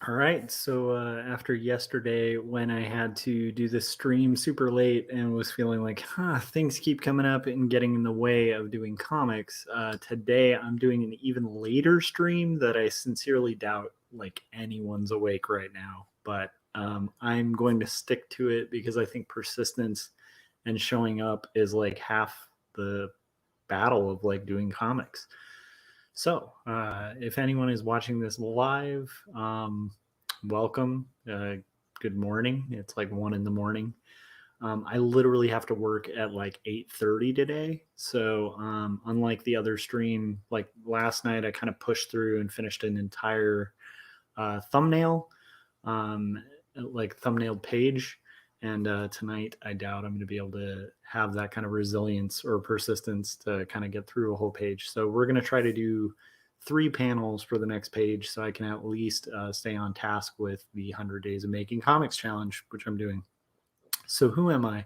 All right. So after yesterday, when I had to do this stream super late and was feeling like, things keep coming up and getting in the way of doing comics, today I'm doing an even later stream that I sincerely doubt like anyone's awake right now. But I'm going to stick to it because I think persistence and showing up is like half the battle of like doing comics. So, if anyone is watching this live, welcome. Good morning. It's like 1 a.m. I literally have to work at like 8:30 today. So, unlike the other stream, like last night, I kind of pushed through and finished an entire thumbnail, like thumbnail page. And tonight, I doubt I'm going to be able to have that kind of resilience or persistence to kind of get through a whole page. So we're going to try to do 3 panels for the next page so I can at least stay on task with the 100 Days of Making Comics Challenge, which I'm doing. So who am I?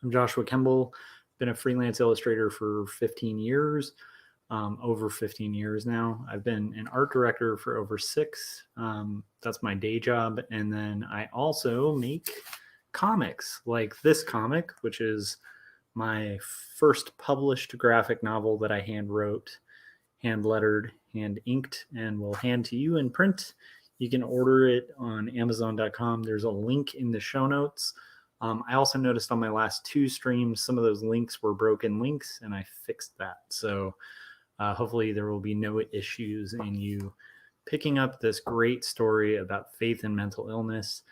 I'm Joshua Kemble. Been a freelance illustrator for 15 years. Over 15 years now. I've been an art director for over 6. That's my day job. And then I also make comics like this comic, which is my first published graphic novel that I hand wrote, hand lettered, hand inked, and will hand to you in print. You can order it on Amazon.com. There's a link in the show notes. I also noticed on my last 2 streams, some of those links were broken links, and I fixed that. So hopefully there will be no issues in you picking up this great story about faith and mental illness.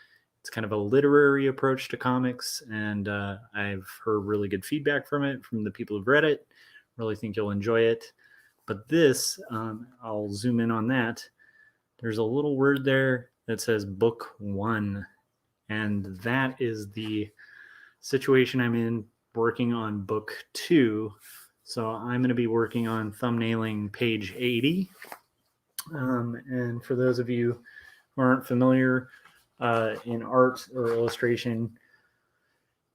It's kind of a literary approach to comics, and I've heard really good feedback from it from the people who've read it. Really think you'll enjoy it. But this, I'll zoom in on that. There's a little word there that says book 1, and that is the situation I'm in working on book 2. So I'm going to be working on thumbnailing page 80. And for those of you who aren't familiar, in art or illustration,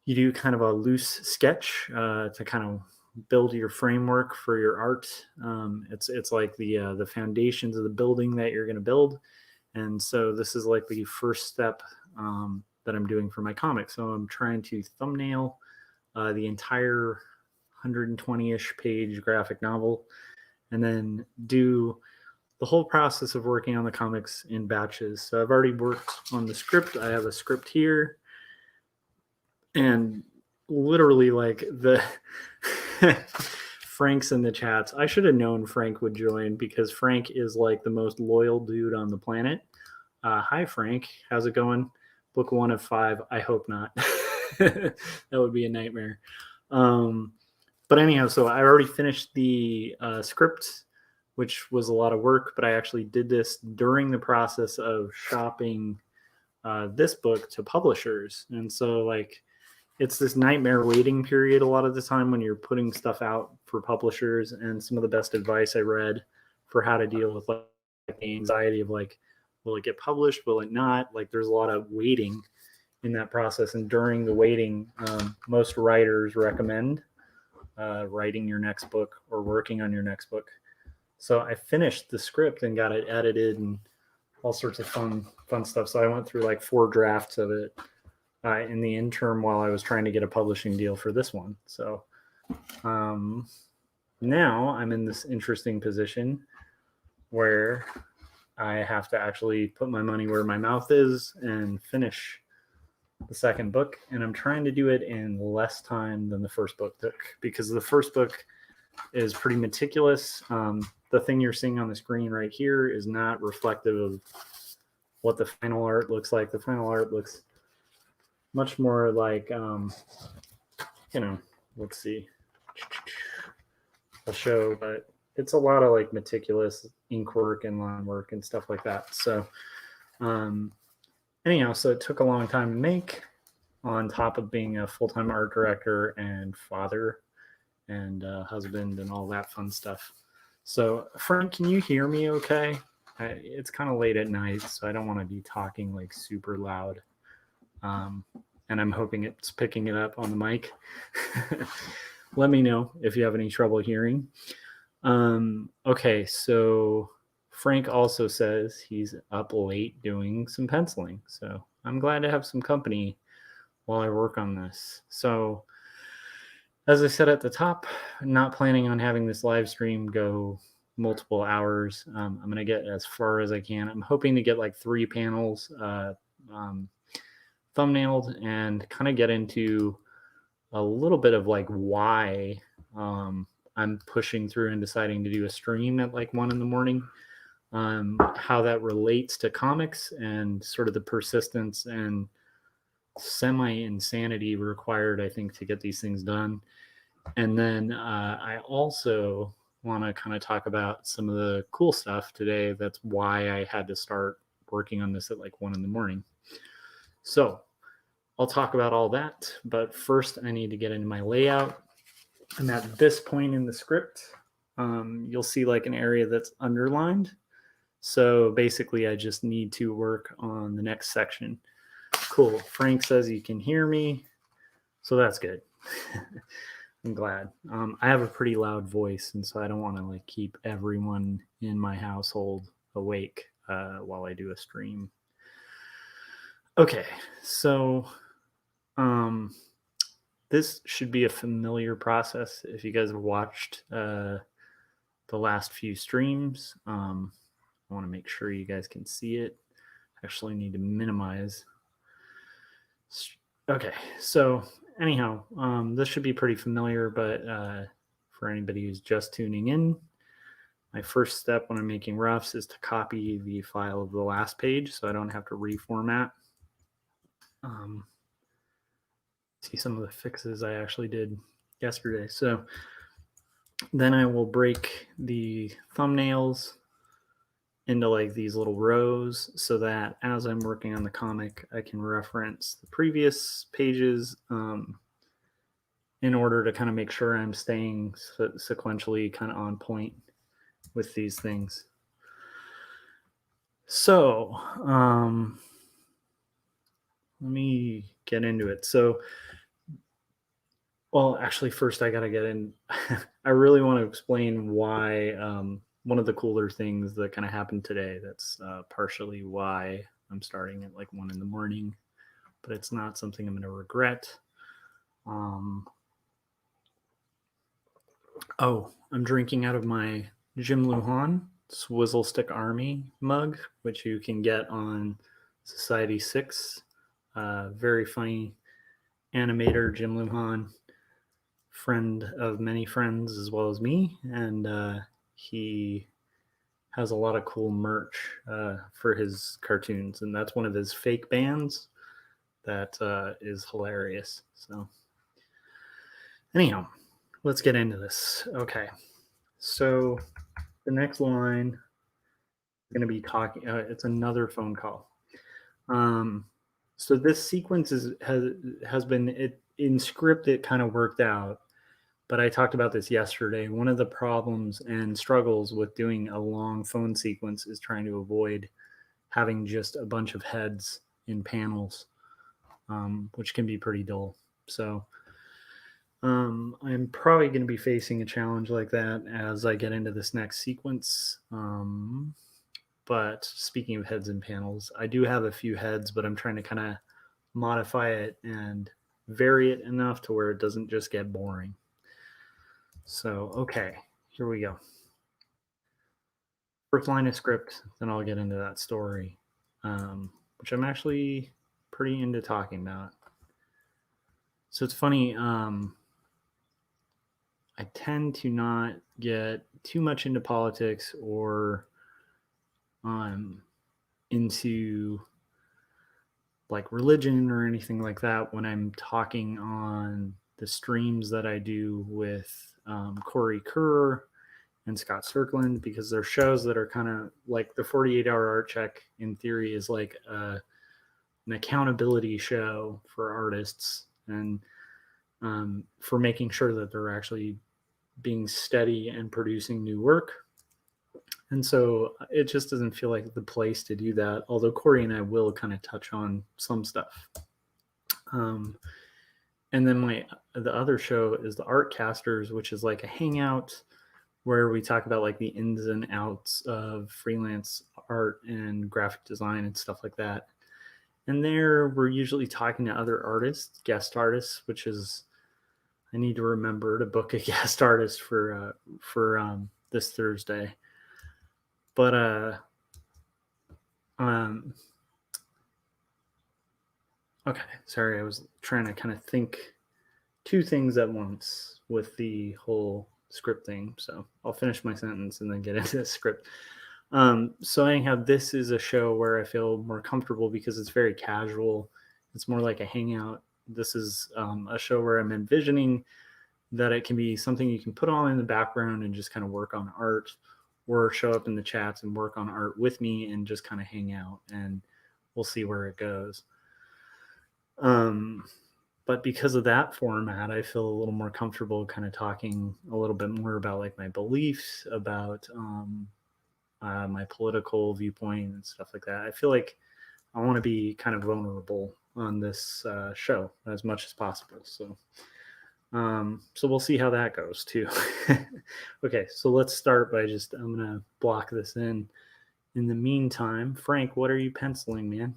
you do kind of a loose sketch to kind of build your framework for your art. It's like the foundations of the building that you're going to build. And so this is like the first step that I'm doing for my comic. So I'm trying to thumbnail the entire 120-ish page graphic novel, and then do the whole process of working on the comics in batches. So I've already worked on the script. I have a script here, and literally like the Frank's in the chats. I should have known Frank would join because Frank is like the most loyal dude on the planet. Hi, Frank. How's it going? Book 1 of 5. I hope not. That would be a nightmare. But anyhow, so I already finished the script, which was a lot of work, but I actually did this during the process of shopping this book to publishers. And so like it's this nightmare waiting period a lot of the time when you're putting stuff out for publishers. And some of the best advice I read for how to deal with like the anxiety of like, will it get published? Will it not? Like there's a lot of waiting in that process. And during the waiting, most writers recommend writing your next book or working on your next book. So I finished the script and got it edited and all sorts of fun stuff. So I went through like 4 drafts of it in the interim while I was trying to get a publishing deal for this one. So now I'm in this interesting position where I have to actually put my money where my mouth is and finish the second book. And I'm trying to do it in less time than the first book took, because the first book is pretty meticulous. The thing you're seeing on the screen right here is not reflective of what the final art looks like. The final art looks much more like, let's see. I'll show, but it's a lot of like meticulous ink work and line work and stuff like that. So anyhow, so it took a long time to make, on top of being a full-time art director and father and husband and all that fun stuff. So Frank, can you hear me okay? It's kind of late at night, so I don't want to be talking like super loud. And I'm hoping it's picking it up on the mic. Let me know if you have any trouble hearing. Okay, so Frank also says he's up late doing some penciling. So I'm glad to have some company while I work on this. So as I said at the top, not planning on having this live stream go multiple hours. I'm going to get as far as I can. I'm hoping to get like 3 panels thumbnailed and kind of get into a little bit of like why I'm pushing through and deciding to do a stream at like 1 a.m, how that relates to comics and sort of the persistence and semi-insanity required, I think, to get these things done. And then I also want to kind of talk about some of the cool stuff today. That's why I had to start working on this at like 1 a.m. So I'll talk about all that, but first I need to get into my layout. I'm at this point in the script. You'll see like an area that's underlined. So basically I just need to work on the next section. Cool. Frank says you can hear me. So that's good. I'm glad. I have a pretty loud voice, and so I don't want to like keep everyone in my household awake while I do a stream. Okay, so this should be a familiar process if you guys have watched the last few streams. I want to make sure you guys can see it. Actually need to minimize. Okay, so anyhow, this should be pretty familiar, but for anybody who's just tuning in, my first step when I'm making roughs is to copy the file of the last page so I don't have to reformat. See some of the fixes I actually did yesterday. So then I will break the thumbnails into like these little rows so that as I'm working on the comic, I can reference the previous pages in order to kind of make sure I'm staying sequentially kind of on point with these things. So let me get into it. So, well, actually, first I got to get in. I really want to explain why one of the cooler things that kind of happened today. That's partially why I'm starting at like 1 a.m, but it's not something I'm going to regret. Oh, I'm drinking out of my Jim Lujan Swizzle Stick Army mug, which you can get on Society 6. Very funny animator, Jim Lujan, friend of many friends as well as me, and he has a lot of cool merch for his cartoons, and that's one of his fake bands that is hilarious. So anyhow, let's get into this. Okay, so the next line is going to be talking. It's another phone call. So this sequence has been in script. It kind of worked out, but I talked about this yesterday. One of the problems and struggles with doing a long phone sequence is trying to avoid having just a bunch of heads in panels, which can be pretty dull. So I'm probably going to be facing a challenge like that as I get into this next sequence. But speaking of heads and panels, I do have a few heads, but I'm trying to kind of modify it and vary it enough to where it doesn't just get boring. So, okay, here we go. First line of script, then I'll get into that story, which I'm actually pretty into talking about. So it's funny, I tend to not get too much into politics or into like religion or anything like that when I'm talking on the streams that I do with Corey Kerr and Scott Strickland, because they're shows that are kind of like the 48-hour art check in theory is like an accountability show for artists and for making sure that they're actually being steady and producing new work. And so it just doesn't feel like the place to do that, although Corey and I will kind of touch on some stuff. And then the other show is the Art Casters, which is like a hangout where we talk about like the ins and outs of freelance art and graphic design and stuff like that. And there we're usually talking to other artists, guest artists, which is, I need to remember to book a guest artist for this Thursday. But okay, sorry, I was trying to kind of think two things at once with the whole script thing. So I'll finish my sentence and then get into the script. So anyhow, this is a show where I feel more comfortable because it's very casual. It's more like a hangout. This is a show where I'm envisioning that it can be something you can put on in the background and just kind of work on art, or show up in the chats and work on art with me and just kind of hang out, and we'll see where it goes. But because of that format, I feel a little more comfortable kind of talking a little bit more about like my beliefs, about my political viewpoint and stuff like that. I feel like I want to be kind of vulnerable on this show as much as possible. So we'll see how that goes too. Okay, so let's start by I'm going to block this in. In the meantime, Frank, what are you penciling, man?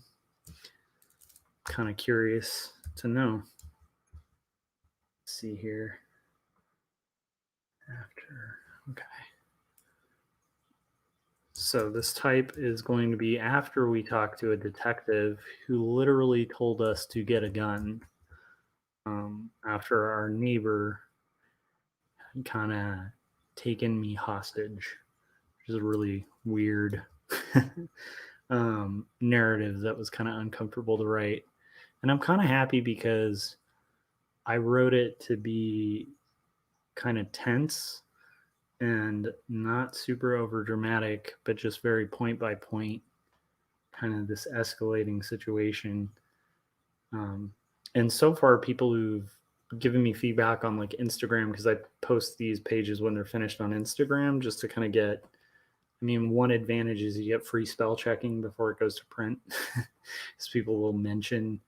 Kind of curious to know. Let's see here. Okay. So this type is going to be after we talk to a detective who literally told us to get a gun after our neighbor kind of taken me hostage, which is a really weird narrative that was kind of uncomfortable to write. And I'm kind of happy because I wrote it to be kind of tense and not super over dramatic, but just very point by point, kind of this escalating situation. And so far, people who've given me feedback on like Instagram, because I post these pages when they're finished on Instagram just to kind of get, I mean, one advantage is you get free spell checking before it goes to print, because people will mention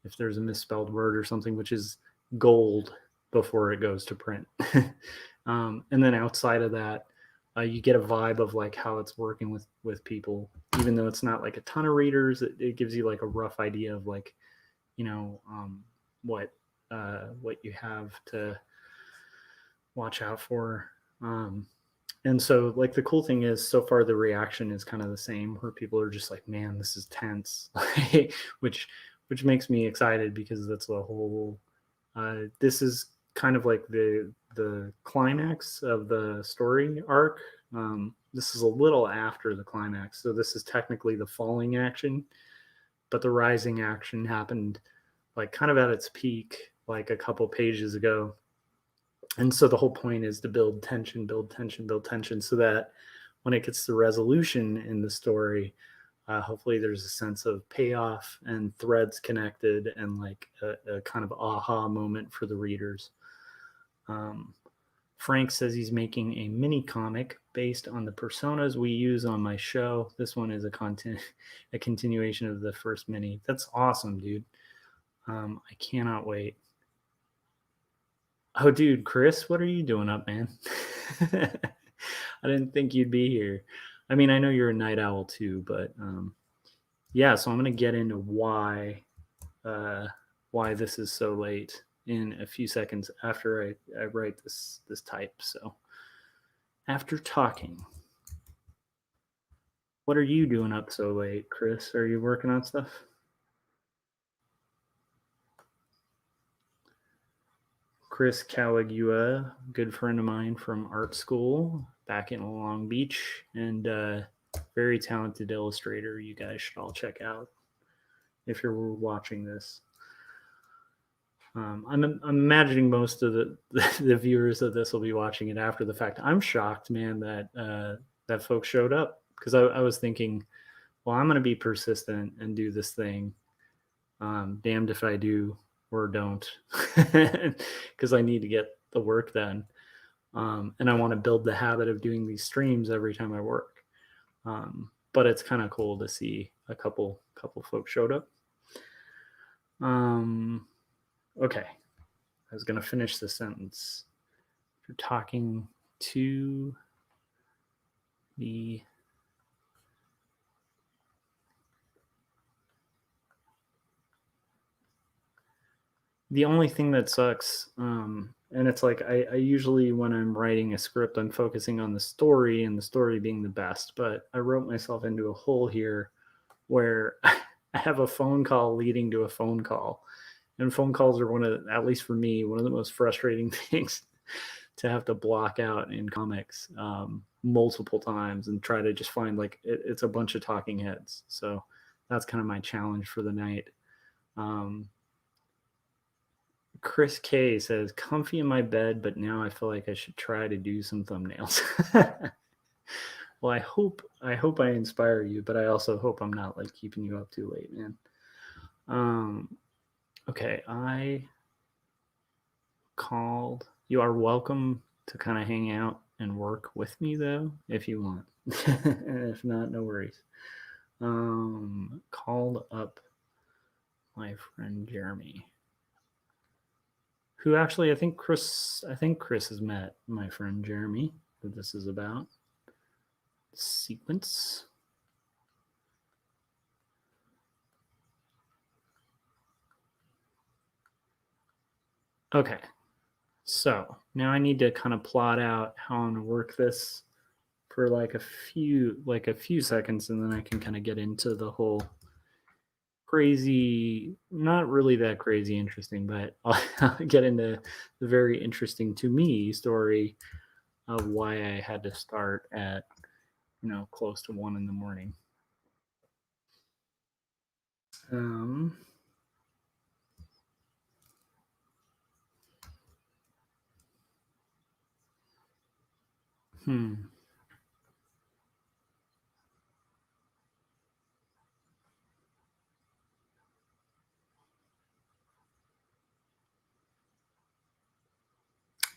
if there's a misspelled word or something, which is gold before it goes to print. And then outside of that, you get a vibe of like how it's working with people, even though it's not like a ton of readers. It gives you like a rough idea of like, you know, what you have to watch out for. And so like the cool thing is so far the reaction is kind of the same, where people are just like, man, this is tense, which makes me excited, because that's the whole, this is kind of like the climax of the story arc. This is a little after the climax. So this is technically the falling action, but the rising action happened like kind of at its peak, like a couple pages ago. And so the whole point is to build tension, so that when it gets to resolution in the story, hopefully there's a sense of payoff and threads connected, and like a kind of aha moment for the readers. Frank says he's making a mini comic based on the personas we use on my show. This one is a continuation of the first mini. That's awesome, dude. I cannot wait. Oh, dude, Chris, what are you doing up, man? I didn't think you'd be here. I mean, I know you're a night owl too, but yeah. So I'm gonna get into why this is so late in a few seconds after I write this type. So after talking, what are you doing up so late, Chris? Are you working on stuff? Chris Caligua, good friend of mine from art school back in Long Beach, and very talented illustrator. You guys should all check out if you're watching this. I'm imagining most of the viewers of this will be watching it after the fact. I'm shocked, man, that folks showed up, because I was thinking, well, I'm going to be persistent and do this thing. Damned if I do or don't, because I need to get the work done. And I want to build the habit of doing these streams every time I work. But it's kind of cool to see a couple folks showed up. Okay, I was going to finish the sentence. You're talking to the only thing that sucks, and it's like I usually, when I'm writing a script, I'm focusing on the story and the story being the best, but I wrote myself into a hole here where I have a phone call leading to a phone call. And phone calls are at least for me, one of the most frustrating things to have to block out in comics multiple times and try to just find it's a bunch of talking heads. So that's kind of my challenge for the night. Chris K says, comfy in my bed, but now I feel like I should try to do some thumbnails. Well, I hope I inspire you, but I also hope I'm not keeping you up too late, man. Okay, I called. You are welcome to kind of hang out and work with me, though, if you want. And if not, no worries. Called up my friend Jeremy, who actually I think Chris has met my friend Jeremy, that this is about. Sequence. Okay, so now I need to kind of plot out how I'm gonna work this for a few seconds, and then I can kind of get into the whole crazy, not really that crazy interesting, but I'll get into the very interesting to me story of why I had to start at close to 1 a.m.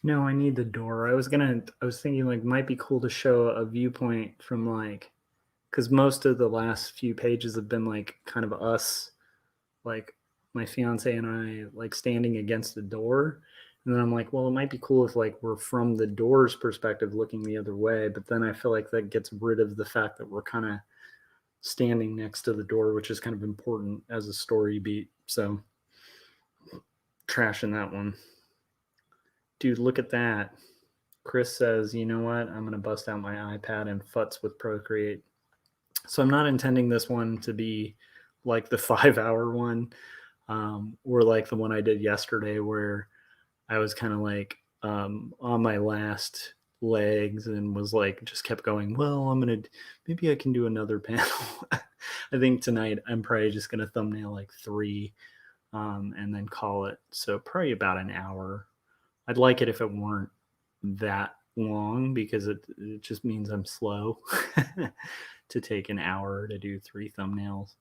No, I need the door. I was thinking might be cool to show a viewpoint from because most of the last few pages have been kind of us, my fiance and I standing against the door. And then I'm like, well, it might be cool if we're from the door's perspective looking the other way. But then I feel like that gets rid of the fact that we're kind of standing next to the door, which is kind of important as a story beat. So trashing that one. Dude, look at that. Chris says, you know what? I'm going to bust out my iPad and futz with Procreate. So I'm not intending this one to be like the 5-hour one, or like the one I did yesterday where I was kind of on my last legs and was just kept going, well, maybe I can do another panel. I think tonight I'm probably just going to thumbnail 3 and then call it. So probably about an hour. I'd like it if it weren't that long because it just means I'm slow to take an hour to do 3 thumbnails.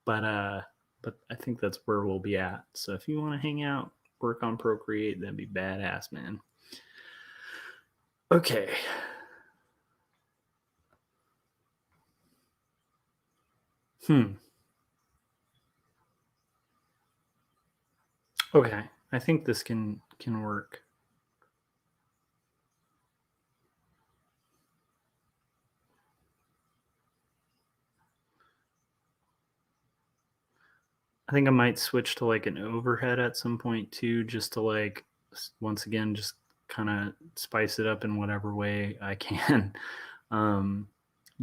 But I think that's where we'll be at. So if you want to hang out, work on Procreate, that'd be badass, man. Okay. Okay, I think this can work. I think I might switch to an overhead at some point too, just to once again just kind of spice it up in whatever way I can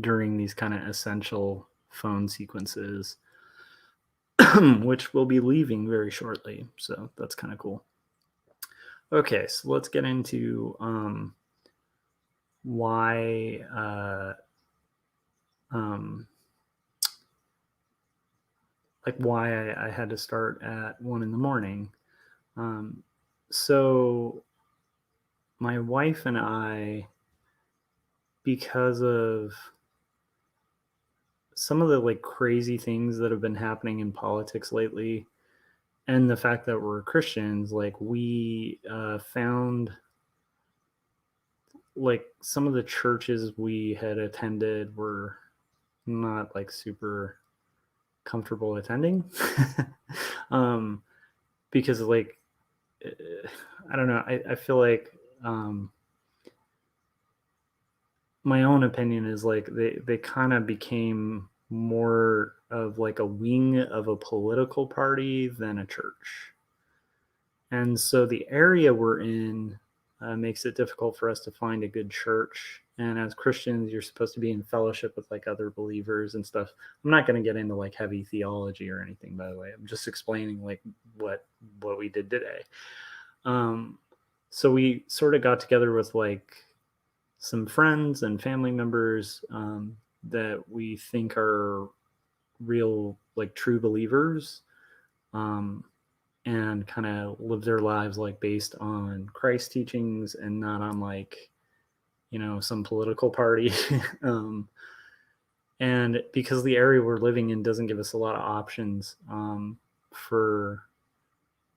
during these kind of essential phone sequences, which we'll be leaving very shortly. So that's kind of cool. Okay, so let's get into why why I had to start at 1 a.m. So my wife and I, because of some of the crazy things that have been happening in politics lately, and the fact that we're Christians, we found some of the churches we had attended were not super comfortable attending. Because I don't know, I feel my own opinion is like they kind of became more of like a wing of a political party than a church. And so the area we're in makes it difficult for us to find a good church. And as Christians, you're supposed to be in fellowship with like other believers and stuff. I'm not going to get into like heavy theology or anything, by the way. I'm just explaining like what we did today. So we sort of got together with like some friends and family members that we think are real, like true believers, and kind of live their lives like based on Christ teachings and not on like, some political party. And because the area we're living in doesn't give us a lot of options for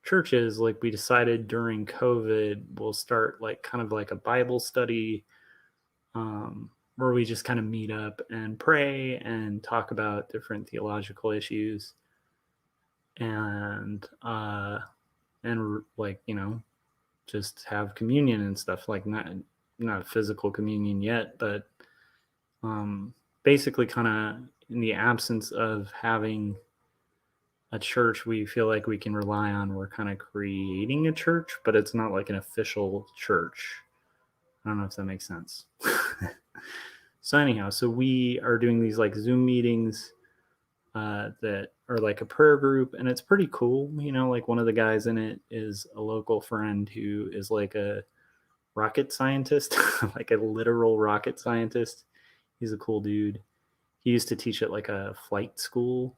churches, like we decided during COVID, we'll start like kind of like a Bible study where we just kind of meet up and pray and talk about different theological issues and like, just have communion and stuff, like not physical communion yet, but basically kind of in the absence of having a church we feel like we can rely on, we're kind of creating a church, but it's not like an official church. I don't know if that makes sense. So anyhow, so we are doing these like Zoom meetings that are like a prayer group, and it's pretty cool. Like one of the guys in it is a local friend who is like a rocket scientist, like a literal rocket scientist. He's a cool dude. He used to teach at like a flight school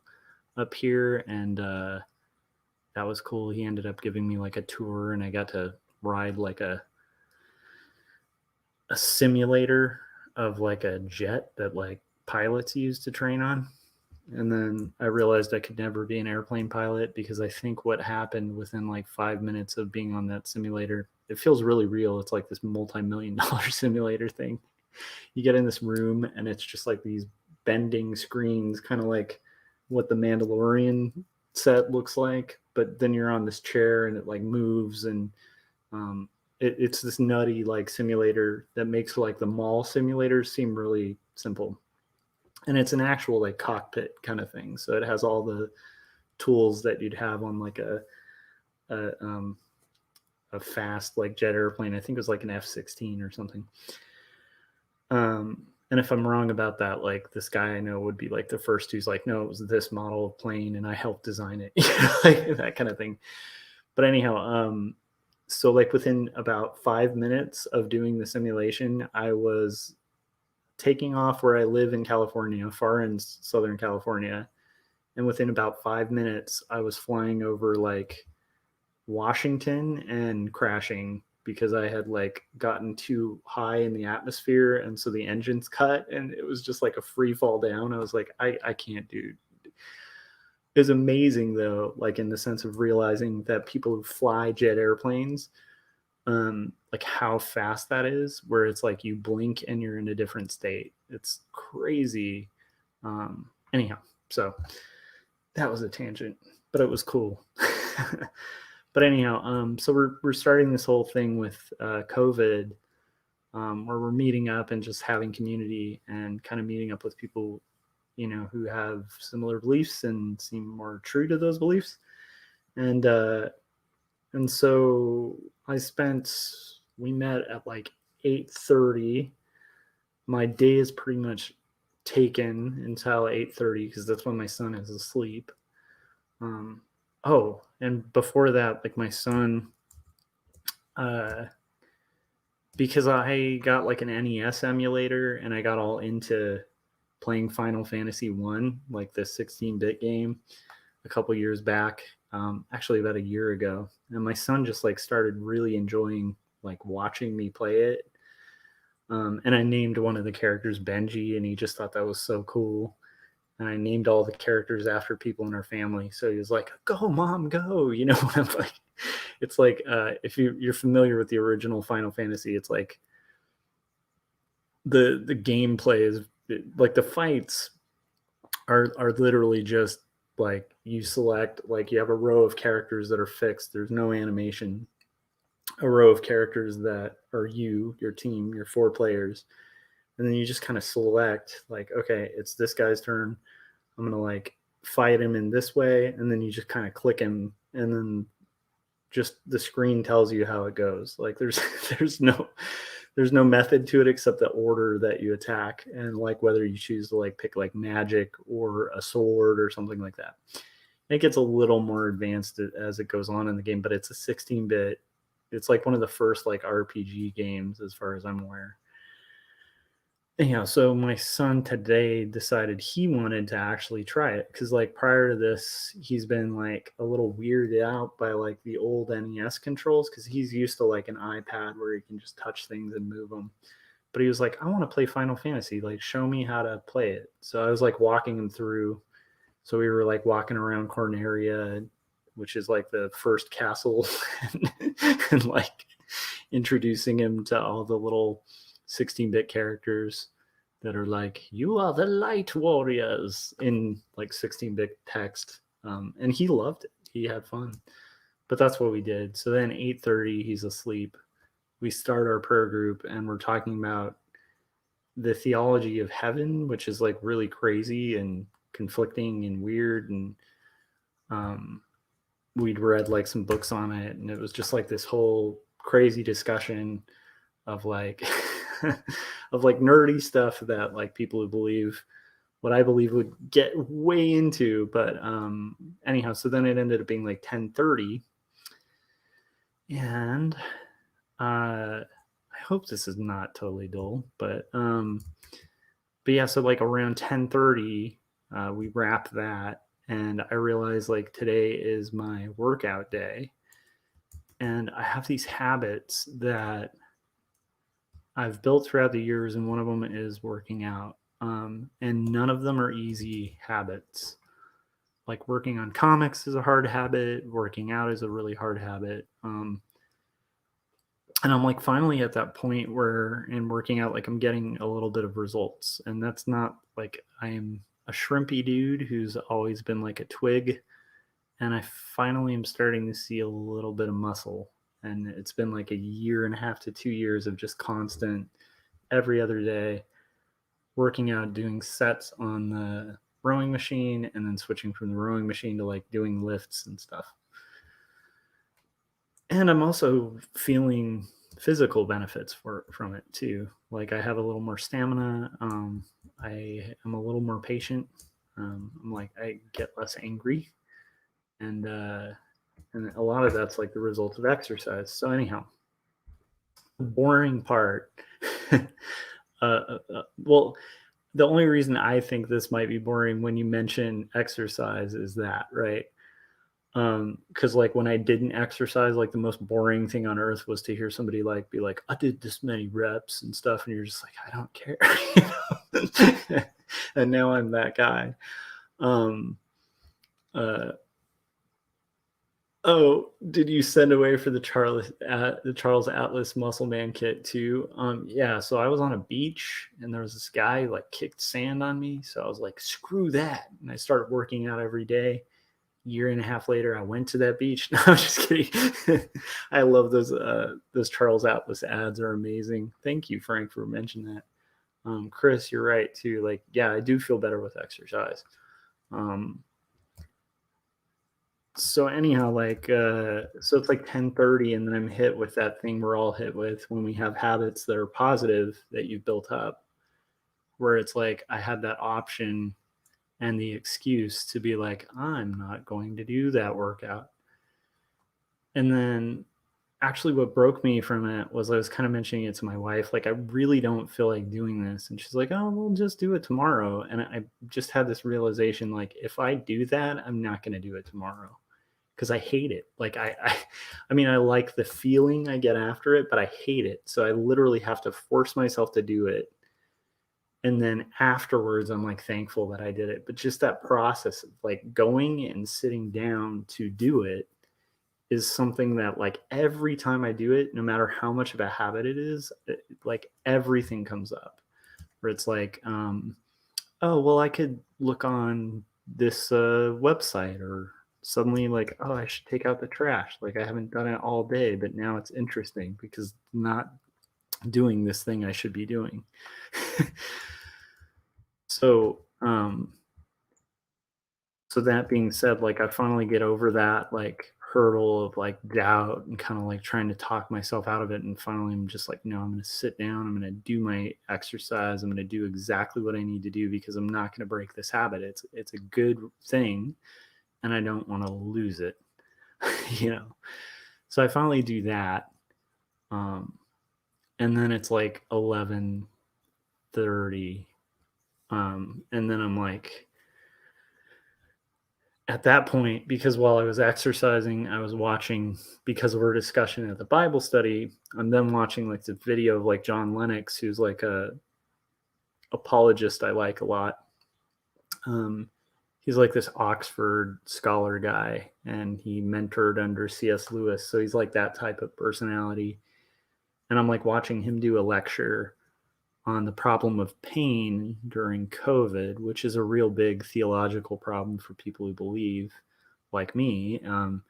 up here, and that was cool. He ended up giving me like a tour, and I got to ride like a simulator of like a jet that like pilots use to train on. And then I realized I could never be an airplane pilot because I think what happened within like 5 minutes of being on that simulator, it feels really real. It's like this multi-million-dollar simulator thing. You get in this room and it's just like these bending screens, kind of like what the Mandalorian set looks like. But then you're on this chair and it like moves, and it's this nutty like simulator that makes like the mall simulators seem really simple. And it's an actual like cockpit kind of thing. So it has all the tools that you'd have on like a fast like jet airplane. I think it was like an F-16 or something. And if I'm wrong about that, like this guy I know would be like the first who's like, no, it was this model of plane and I helped design it, like that kind of thing. But anyhow, so like within about 5 minutes of doing the simulation, I was taking off where I live in California, far in Southern California. And within about 5 minutes, I was flying over like Washington and crashing because I had like gotten too high in the atmosphere. And so the engines cut and it was just like a free fall down. I was like, I can't do. It was amazing though, like in the sense of realizing that people who fly jet airplanes, like how fast that is, where it's like you blink and you're in a different state. It's crazy. Anyhow, so that was a tangent, but it was cool. But anyhow, so we're starting this whole thing with COVID, where we're meeting up and just having community and kind of meeting up with people, who have similar beliefs and seem more true to those beliefs. And so we met at like 8:30. My day is pretty much taken until 8:30 because that's when my son is asleep. And before that, like my son, because I got like an NES emulator and I got all into playing Final Fantasy 1, like the 16-bit game, a couple years back, actually about a year ago. And my son just like started really enjoying like watching me play it. And I named one of the characters Benji, and he just thought that was so cool. And I named all the characters after people in our family. So he was like, go, Mom, go. I'm like, it's like, if you're familiar with the original Final Fantasy, it's like the gameplay is like the fights are literally just like you select, like you have a row of characters that are fixed. There's no animation. A row of characters that are your team, your 4 players. and then you just kind of select like, okay, it's this guy's turn. I'm gonna like fight him in this way, and then you just kind of click him, and then just the screen tells you how it goes. Like there's no method to it except the order that you attack, and like whether you choose to like pick like magic or a sword or something like that. It gets a little more advanced as it goes on in the game, but it's a 16-bit. It's like one of the first like RPG games as far as I'm aware. Yeah, so my son today decided he wanted to actually try it because like prior to this, he's been like a little weirded out by like the old NES controls because he's used to like an iPad where he can just touch things and move them. But he was like, I want to play Final Fantasy. Like, show me how to play it. So I was like walking him through. So we were like walking around Corneria, which is like the first castle, and like introducing him to all the little 16-bit characters that are like, you are the light warriors in like 16-bit text. And he loved it. He had fun. But that's what we did. So then 8:30, he's asleep. We start our prayer group and we're talking about the theology of heaven, which is like really crazy and conflicting and weird. And we'd read like some books on it. And it was just like this whole crazy discussion of like of like nerdy stuff that like people who believe what I believe would get way into. But anyhow, so then it ended up being like 10:30, and I hope this is not totally dull, but yeah, so like around 10:30 we wrap that, and I realized like today is my workout day, and I have these habits that I've built throughout the years, and one of them is working out. And none of them are easy habits. Like working on comics is a hard habit. Working out is a really hard habit. And I'm like finally at that point where in working out, like I'm getting a little bit of results. And that's not like I'm a shrimpy dude who's always been like a twig. And I finally am starting to see a little bit of muscle. And it's been like a year and a half to 2 years of just constant every other day working out, doing sets on the rowing machine, and then switching from the rowing machine to like doing lifts and stuff. And I'm also feeling physical benefits from it too. Like I have a little more stamina. I am a little more patient. I'm like I get less angry, and a lot of that's like the result of exercise. So anyhow, the boring part. Well, the only reason I think this might be boring when you mention exercise is that, right? Because like when I didn't exercise, like the most boring thing on earth was to hear somebody like be like, I did this many reps and stuff, and you're just like, I don't care. And now I'm that guy. Oh, did you send away for the Charles Atlas Muscle Man kit too? Yeah. So I was on a beach and there was this guy who like kicked sand on me. So I was like, screw that, and I started working out every day. Year and a half later, I went to that beach. No, I'm just kidding. I love those Charles Atlas ads are amazing. Thank you, Frank, for mentioning that. Chris, you're right too. Like, yeah, I do feel better with exercise. So anyhow, like so it's like 10:30, and then I'm hit with that thing we're all hit with when we have habits that are positive that you've built up, where it's like I had that option and the excuse to be like, I'm not going to do that workout. And then actually what broke me from it was I was kind of mentioning it to my wife, like I really don't feel like doing this, and she's like, oh, we'll just do it tomorrow. And I just had this realization, like if I do that, I'm not going to do it tomorrow because I hate it. Like I mean, I like the feeling I get after it, but I hate it. So I literally have to force myself to do it. And then afterwards, I'm like thankful that I did it. But just that process of like going and sitting down to do it is something that like every time I do it, no matter how much of a habit it is, like everything comes up where it's like, oh, well, I could look on this website, or suddenly like, oh, I should take out the trash. Like I haven't done it all day, but now it's interesting because doing this thing I should be doing. So so that being said, like I finally get over that like hurdle of like doubt and kind of like trying to talk myself out of it. And finally I'm just like, no, I'm gonna sit down, I'm gonna do my exercise, I'm gonna do exactly what I need to do because I'm not gonna break this habit. It's a good thing and I don't want to lose it. you know. So I finally do that. Um and then it's like 11:30. And then I'm like, at that point, because while I was exercising, I was watching, because of our discussion at the Bible study, I'm then watching like the video of like John Lennox, who's like a apologist I like a lot. Um, he's like this Oxford scholar guy, and he mentored under C.S. Lewis, so he's like that type of personality. And I'm like watching him do a lecture on the problem of pain during COVID, which is a real big theological problem for people who believe, like me. And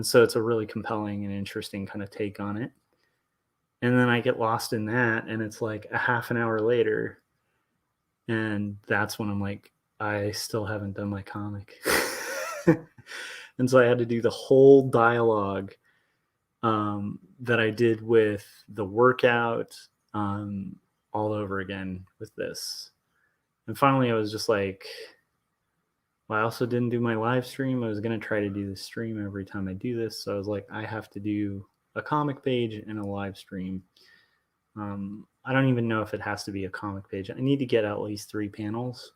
so it's a really compelling and interesting kind of take on it. And then I get lost in that, and it's like a half an hour later, and that's when I'm like, I still haven't done my comic. And so I had to do the whole dialogue that I did with the workout all over again with this. And finally, I was just like, well, I also didn't do my live stream. I was going to try to do the stream every time I do this. So I was like, I have to do a comic page and a live stream. I don't even know if it has to be a comic page. I need to get at least 3 panels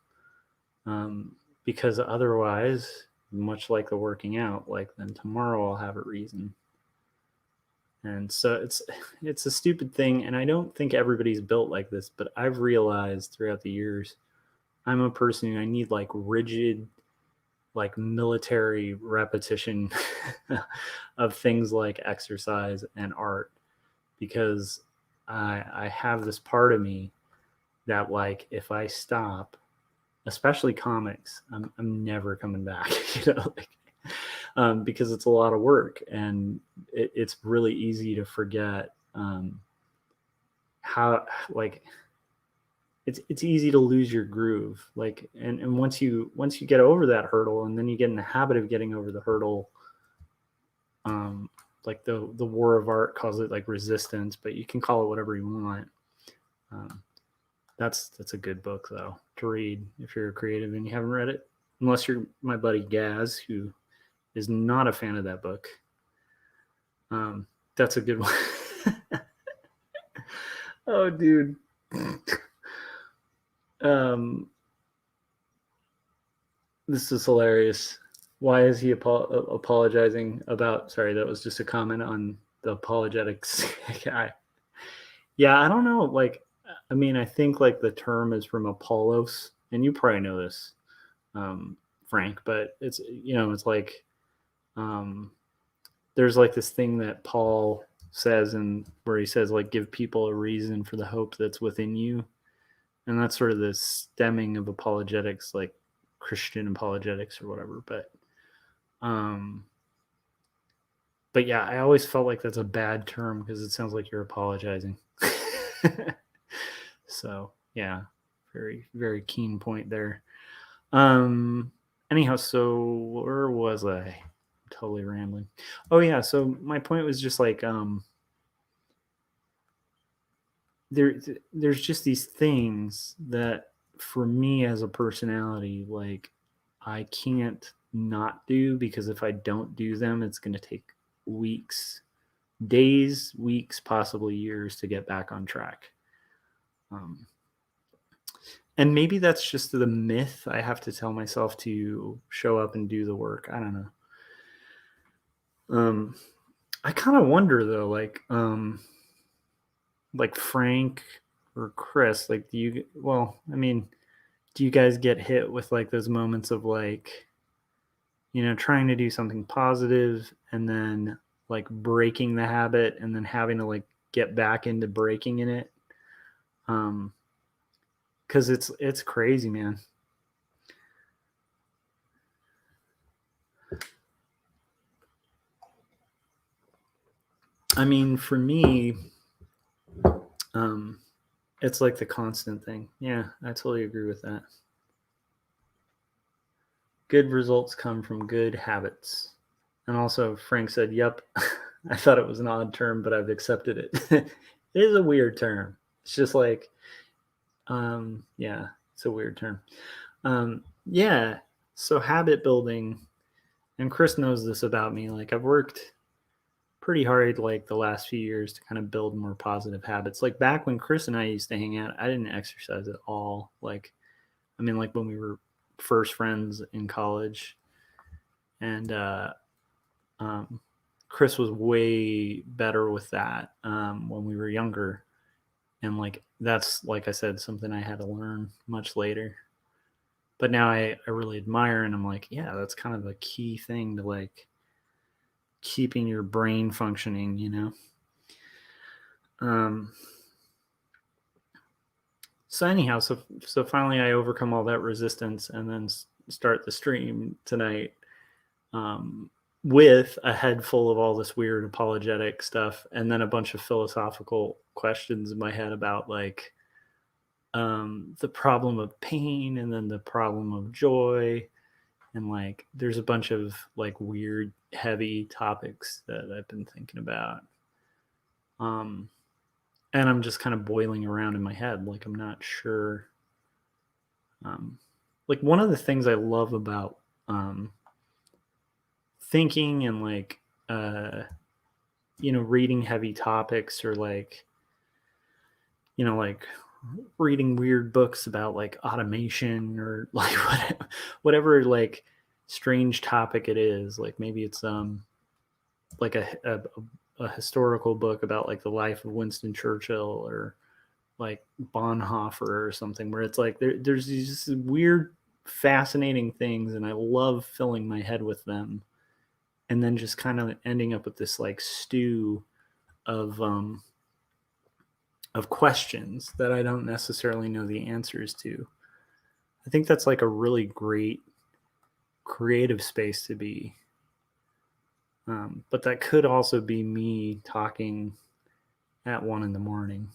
because otherwise, much like the working out, like then tomorrow I'll have a reason. And so it's a stupid thing, and I don't think everybody's built like this, but I've realized throughout the years, I'm a person who I need like rigid, like military repetition of things like exercise and art, because I have this part of me that like if I stop, especially comics, I'm never coming back, like, because it's a lot of work, and it's really easy to forget how like it's easy to lose your groove, like, and once you get over that hurdle, and then you get in the habit of getting over the hurdle, like the war of art calls it like resistance, but you can call it whatever you want. That's a good book though to read if you're a creative and you haven't read it, unless you're my buddy Gaz, who is not a fan of that book. That's a good one. Oh, dude. This is hilarious. Why is he apologizing about? Sorry, that was just a comment on the apologetics guy. Yeah, I don't know. Like, I mean, I think like the term is from Apollos, and you probably know this, Frank. But it's it's like there's like this thing that Paul says, and where he says like give people a reason for the hope that's within you, and that's sort of the stemming of apologetics, like Christian apologetics or whatever. But yeah, I always felt like that's a bad term because it sounds like you're apologizing. So yeah, very very keen point there. Anyhow, so where was I? I'm totally rambling. Oh yeah, so my point was just like there's just these things that for me as a personality, like I can't not do, because if I don't do them, it's going to take weeks, days, weeks, possibly years to get back on track. And maybe that's just the myth I have to tell myself to show up and do the work. I don't know. I kind of wonder though, like Frank or Chris, like do you guys get hit with like those moments of like, trying to do something positive and then like breaking the habit and then having to like get back into breaking in it? Cause it's crazy, man. I mean, for me, It's like the constant thing. Yeah, I totally agree with that. Good results come from good habits. And also, Frank said, yep, I thought it was an odd term, but I've accepted it. It is a weird term. It's just like, yeah, it's a weird term. Yeah, so habit building, and Chris knows this about me. Like, I've worked pretty hard like the last few years to kind of build more positive habits. Like back when Chris and I used to hang out, I didn't exercise at all. Like, I mean, like when we were first friends in college, and Chris was way better with that when we were younger. And like that's, like I said, something I had to learn much later. But now I really admire, and I'm like, yeah, that's kind of a key thing to like keeping your brain functioning, you know? So anyhow, so finally I overcome all that resistance and then start the stream tonight with a head full of all this weird apologetic stuff, and then a bunch of philosophical questions in my head about like the problem of pain and then the problem of joy, and like there's a bunch of like weird heavy topics that I've been thinking about. And I'm just kind of boiling around in my head. Like, I'm not sure. Like, one of the things I love about thinking and like, reading heavy topics, or like, like reading weird books about like automation, or like whatever like strange topic it is. Like maybe it's like a historical book about like the life of Winston Churchill, or like Bonhoeffer or something, where it's like there's these weird, fascinating things, and I love filling my head with them, and then just kind of ending up with this like stew of questions that I don't necessarily know the answers to. I think that's like a really great creative space to be. But that could also be me talking at 1 a.m.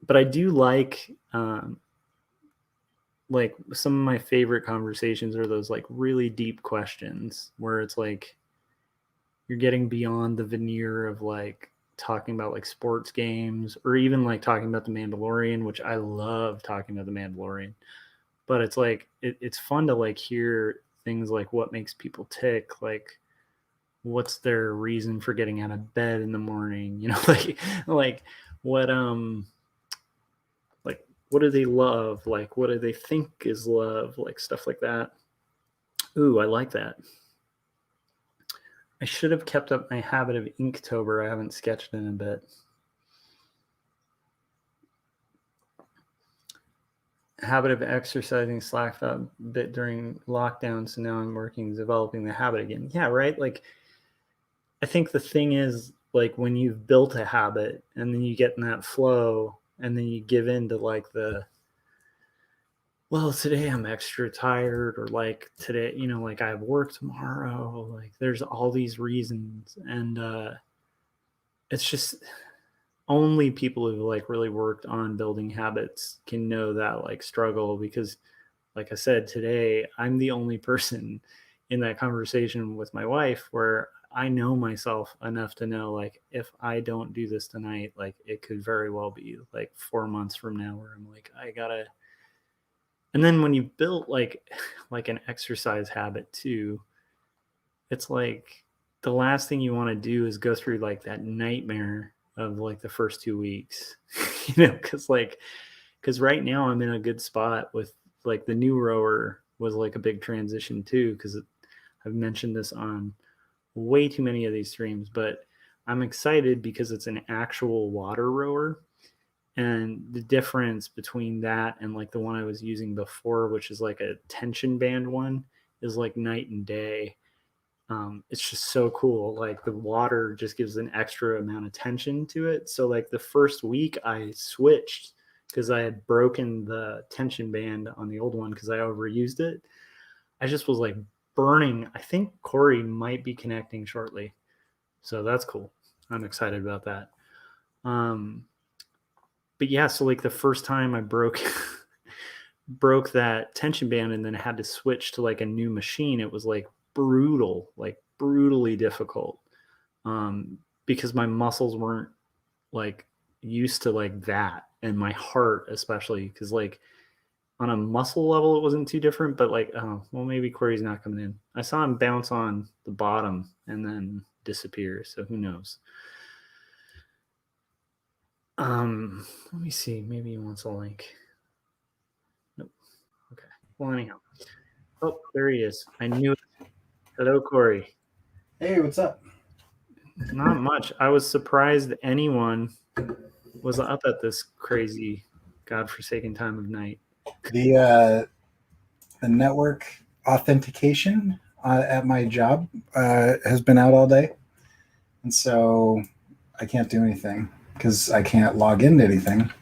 But I do like some of my favorite conversations are those like really deep questions where it's like you're getting beyond the veneer of like talking about like sports games, or even like talking about the Mandalorian, which I love talking about the Mandalorian. But it's like it's fun to like hear things like what makes people tick, like what's their reason for getting out of bed in the morning, like what like what do they love, like what do they think is love, like stuff like that. Ooh, I like that. I should have kept up my habit of Inktober. I haven't sketched in a bit. Habit of exercising slacked up a bit during lockdown, so now I'm working developing the habit again. Yeah, right. Like I think the thing is, like when you've built a habit and then you get in that flow, and then you give in to like well, today I'm extra tired, or like today, like I have work tomorrow, like there's all these reasons. And it's just only people who like really worked on building habits can know that like struggle, because like I said, today I'm the only person in that conversation with my wife where I know myself enough to know, like, if I don't do this tonight, like it could very well be like 4 months from now where I'm like, I gotta. And then when you build like an exercise habit too, it's like the last thing you want to do is go through like that nightmare of like the first 2 weeks, because right now I'm in a good spot with like the new rower was like a big transition too, because I've mentioned this on way too many of these streams, but I'm excited because it's an actual water rower. And the difference between that and like the one I was using before, which is like a tension band one, is like night and day. It's just so cool. Like the water just gives an extra amount of tension to it. So like the first week I switched because I had broken the tension band on the old one because I overused it. I just was like burning. I think Corey might be connecting shortly. So that's cool. I'm excited about that. But yeah, so like the first time I broke that tension band and then had to switch to like a new machine, it was like brutal, like brutally difficult. Because my muscles weren't like used to like that, and my heart especially, because like on a muscle level it wasn't too different, but like, oh well, maybe Corey's not coming in. I saw him bounce on the bottom and then disappear, so who knows. Let me see, maybe he wants a link. Nope. Okay, well, anyhow. Oh, there he is. I knew it. Hello, Corey. Hey, what's up? Not much. I was surprised anyone was up at this crazy godforsaken time of night. The network authentication at my job has been out all day, and so I can't do anything because I can't log into anything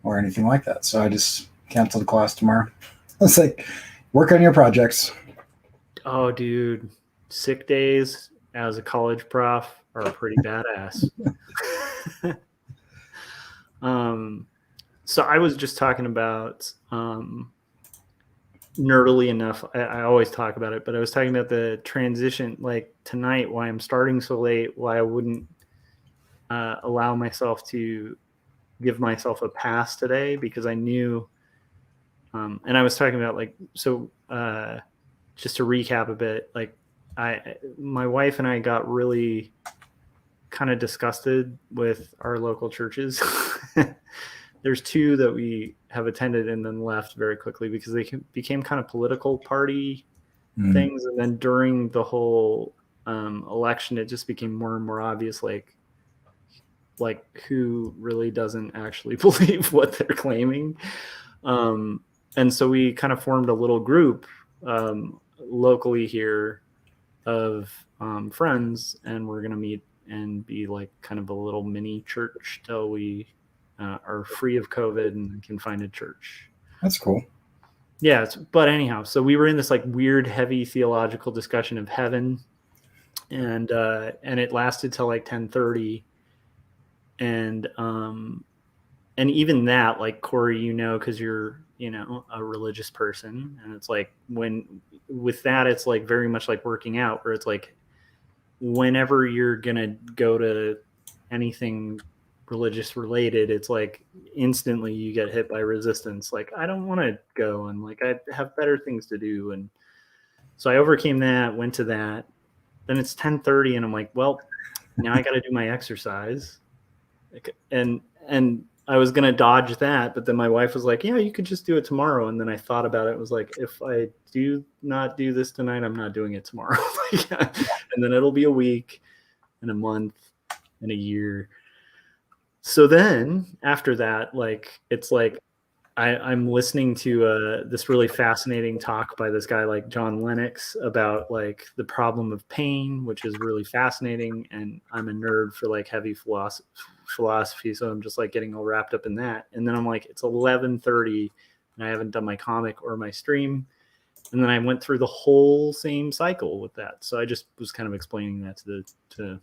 or anything like that. So I just canceled class tomorrow. I was like, work on your projects. Oh, dude, sick days as a college prof are pretty badass. So I was just talking about, nerdily enough, I always talk about it, but I was talking about the transition, like tonight, why I'm starting so late, why I wouldn't allow myself to give myself a pass today, because I knew, and I was talking about like, so just to recap a bit, like my wife and I got really kind of disgusted with our local churches. There's two that we have attended and then left very quickly because they became kind of political party things. And then during the whole election, it just became more and more obvious, like who really doesn't actually believe what they're claiming. And so we kind of formed a little group locally here of friends, and we're going to meet and be like kind of a little mini church till we are free of COVID and can find a church. That's cool. Yeah, but anyhow, so we were in this like weird, heavy theological discussion of heaven, and it lasted till like 10:30, and even that, like Corey, because you're a religious person, and it's like when with that, it's like very much like working out, where it's like whenever you're gonna go to anything religious related, it's like instantly you get hit by resistance, like I don't want to go, and like I have better things to do. And so I overcame that, went to that. Then it's 10:30 and I'm like, well, now I got to do my exercise, and I was gonna dodge that, but then my wife was like, yeah, you could just do it tomorrow. And then I thought about it, was like, if I do not do this tonight, I'm not doing it tomorrow. And then it'll be a week and a month and a year. So then after that, like, it's like I'm listening to this really fascinating talk by this guy like John Lennox about like the problem of pain, which is really fascinating. And I'm a nerd for like heavy philosophy, so I'm just like getting all wrapped up in that. And then I'm like, it's 11:30 and I haven't done my comic or my stream. And then I went through the whole same cycle with that. So I just was kind of explaining that to the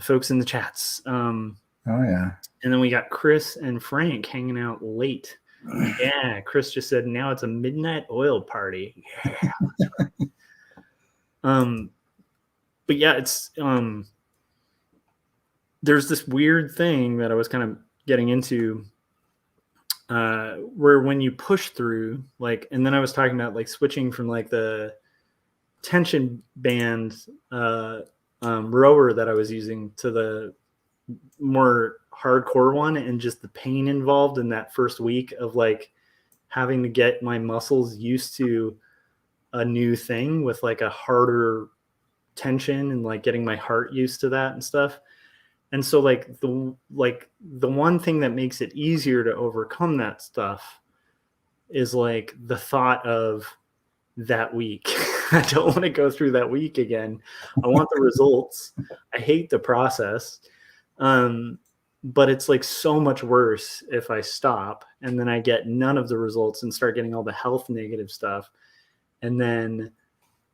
folks in the chats. Oh yeah. And then we got Chris and Frank hanging out late. Yeah, Chris just said now it's a midnight oil party. Yeah, that's right. But yeah, it's there's this weird thing that I was kind of getting into, where when you push through, like, and then I was talking about like switching from like the tension band rower that I was using to the more hardcore one, and just the pain involved in that first week of like having to get my muscles used to a new thing with like a harder tension, and like getting my heart used to that and stuff. And so like the one thing that makes it easier to overcome that stuff is like the thought of that week. I don't want to go through that week again. I want the results. I hate the process. But it's like so much worse if I stop and then I get none of the results and start getting all the health negative stuff. And then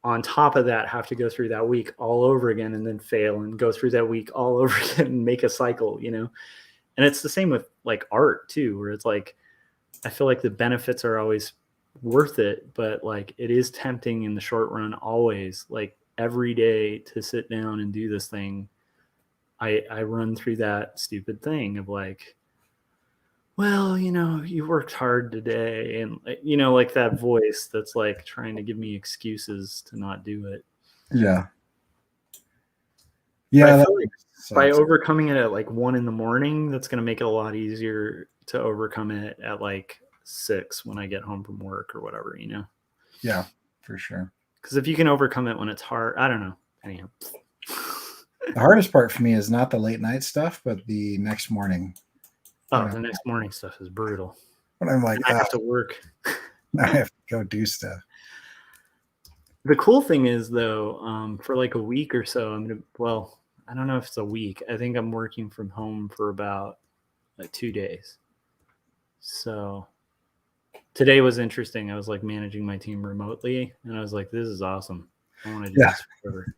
on top of that have to go through that week all over again and then fail and go through that week all over again and make a cycle, you know? And it's the same with like art too, where it's like, I feel like the benefits are always worth it, but like it is tempting in the short run, always, like every day to sit down and do this thing. I run through that stupid thing of like, well, you know, you worked hard today. And, you know, like that voice that's like trying to give me excuses to not do it. Yeah. Yeah. I feel like by overcoming it at like 1 a.m, that's going to make it a lot easier to overcome it at like 6 when I get home from work or whatever, you know? Yeah, for sure. Because if you can overcome it when it's hard, I don't know. Anyhow. The hardest part for me is not the late night stuff, but the next morning. Oh, the next morning stuff is brutal. When I'm like, I have to work. I have to go do stuff. The cool thing is, though, for like a week or so, I don't know if it's a week. I think I'm working from home for about like 2 days. So today was interesting. I was like managing my team remotely, and I was like, this is awesome. I want to do this forever.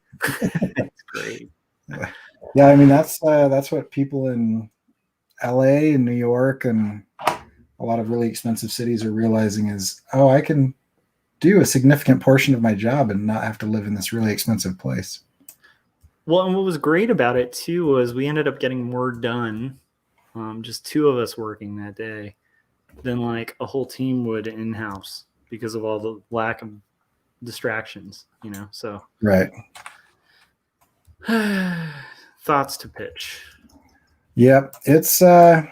It's great. Yeah, I mean, that's what people in LA and New York and a lot of really expensive cities are realizing is, oh, I can do a significant portion of my job and not have to live in this really expensive place. Well, and what was great about it too was we ended up getting more done, just 2 of us working that day, than like a whole team would in-house because of all the lack of distractions, you know. So right. Thoughts to pitch. Yep, it's a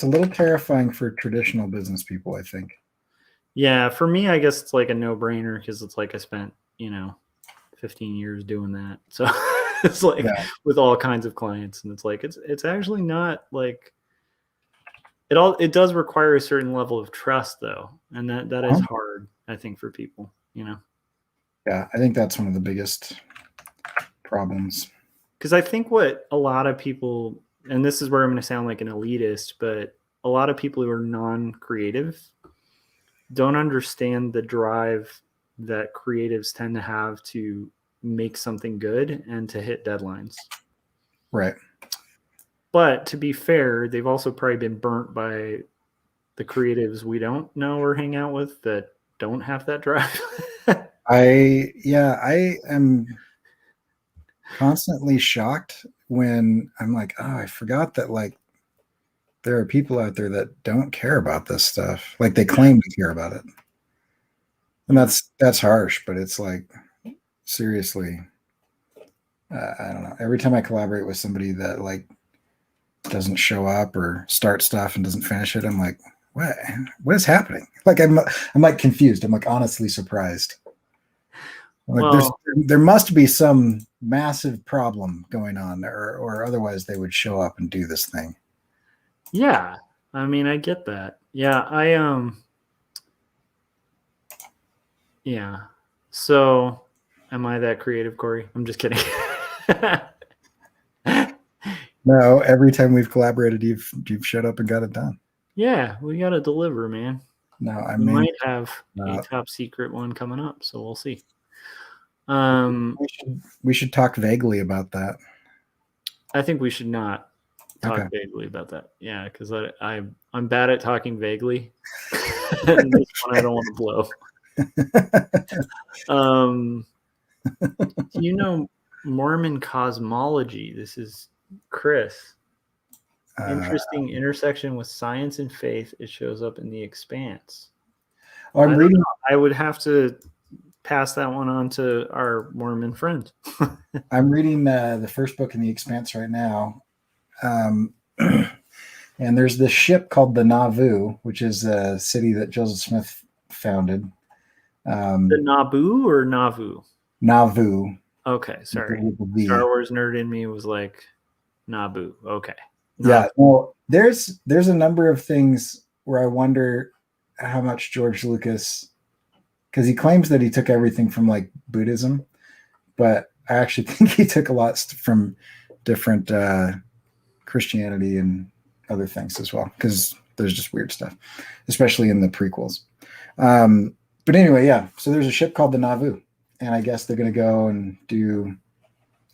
little terrifying for traditional business people, I think. Yeah, for me, I guess it's like a no-brainer because it's like I spent, 15 years doing that. So it's like with all kinds of clients, and it's like it's actually not like it does require a certain level of trust though, and that is hard, I think, for people, you know. Yeah, I think that's one of the biggest problems. Because I think what a lot of people, and this is where I'm going to sound like an elitist, but a lot of people who are non-creative don't understand the drive that creatives tend to have to make something good and to hit deadlines. Right. But to be fair, they've also probably been burnt by the creatives we don't know or hang out with that don't have that drive. I am constantly shocked when I'm like, oh, I forgot that like there are people out there that don't care about this stuff. Like they claim to care about it. And that's harsh, but it's like, seriously, I don't know. Every time I collaborate with somebody that like doesn't show up or start stuff and doesn't finish it, I'm like, what is happening? Like I'm like confused. I'm like honestly surprised. Like there must be some massive problem going on, or otherwise they would show up and do this thing. Yeah, I mean, I get that. Yeah, yeah. So, am I that creative, Corey? I'm just kidding. No, every time we've collaborated, you've showed up and got it done. Yeah, we got to deliver, man. No, we might have a top secret one coming up, so we'll see. We should talk vaguely about that. I think we should not talk vaguely about that. Yeah, because I'm bad at talking vaguely. And this one I don't want to blow. Do you know Mormon cosmology? This is Chris. Interesting intersection with science and faith. It shows up in The Expanse. I'm reading. I would have to pass that one on to our Mormon friend. I'm reading the first book in The Expanse right now. And there's this ship called the Nauvoo, which is a city that Joseph Smith founded. The Naboo or Nauvoo? Nauvoo. Okay, sorry. Star Wars nerd in me was like Naboo. Okay. Yeah. Well, there's a number of things where I wonder how much George Lucas, because he claims that he took everything from like Buddhism, but I actually think he took a lot from different Christianity and other things as well, because there's just weird stuff, especially in the prequels. But anyway, yeah. So there's a ship called the Nauvoo, and I guess they're going to go and do,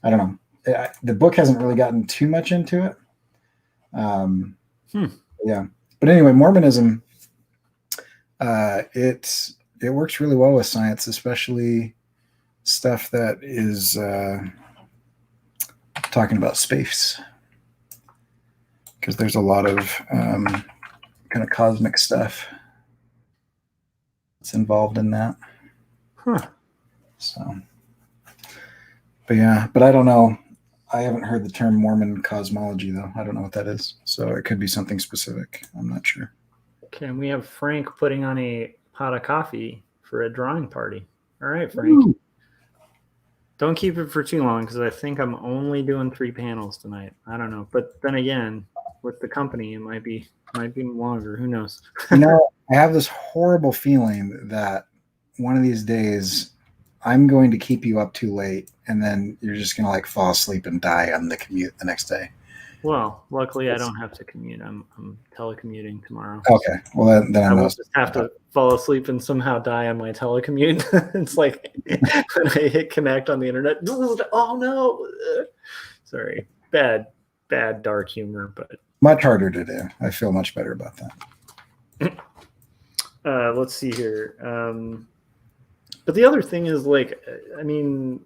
I don't know. The book hasn't really gotten too much into it. Yeah. But anyway, Mormonism, it works really well with science, especially stuff that is talking about space, because there's a lot of kind of cosmic stuff that's involved in that. So, but yeah, but I don't know. I haven't heard the term Mormon cosmology, though. I don't know what that is. So it could be something specific. I'm not sure. Okay, and we have Frank putting on a pot of coffee for a drawing party. All right, Frank. Ooh. Don't keep it for too long, because I think I'm only doing 3 panels tonight. I don't know. But then again, with the company, it might be longer. Who knows? I have this horrible feeling that one of these days I'm going to keep you up too late, and then you're just going to like fall asleep and die on the commute the next day. Well, luckily I don't have to commute. I'm telecommuting tomorrow. Okay. Well, then I will just have to fall asleep and somehow die on my telecommute. It's like when I hit connect on the internet. Oh no! Sorry, bad dark humor, but much harder to do. I feel much better about that. Let's see here. But the other thing is, like, I mean,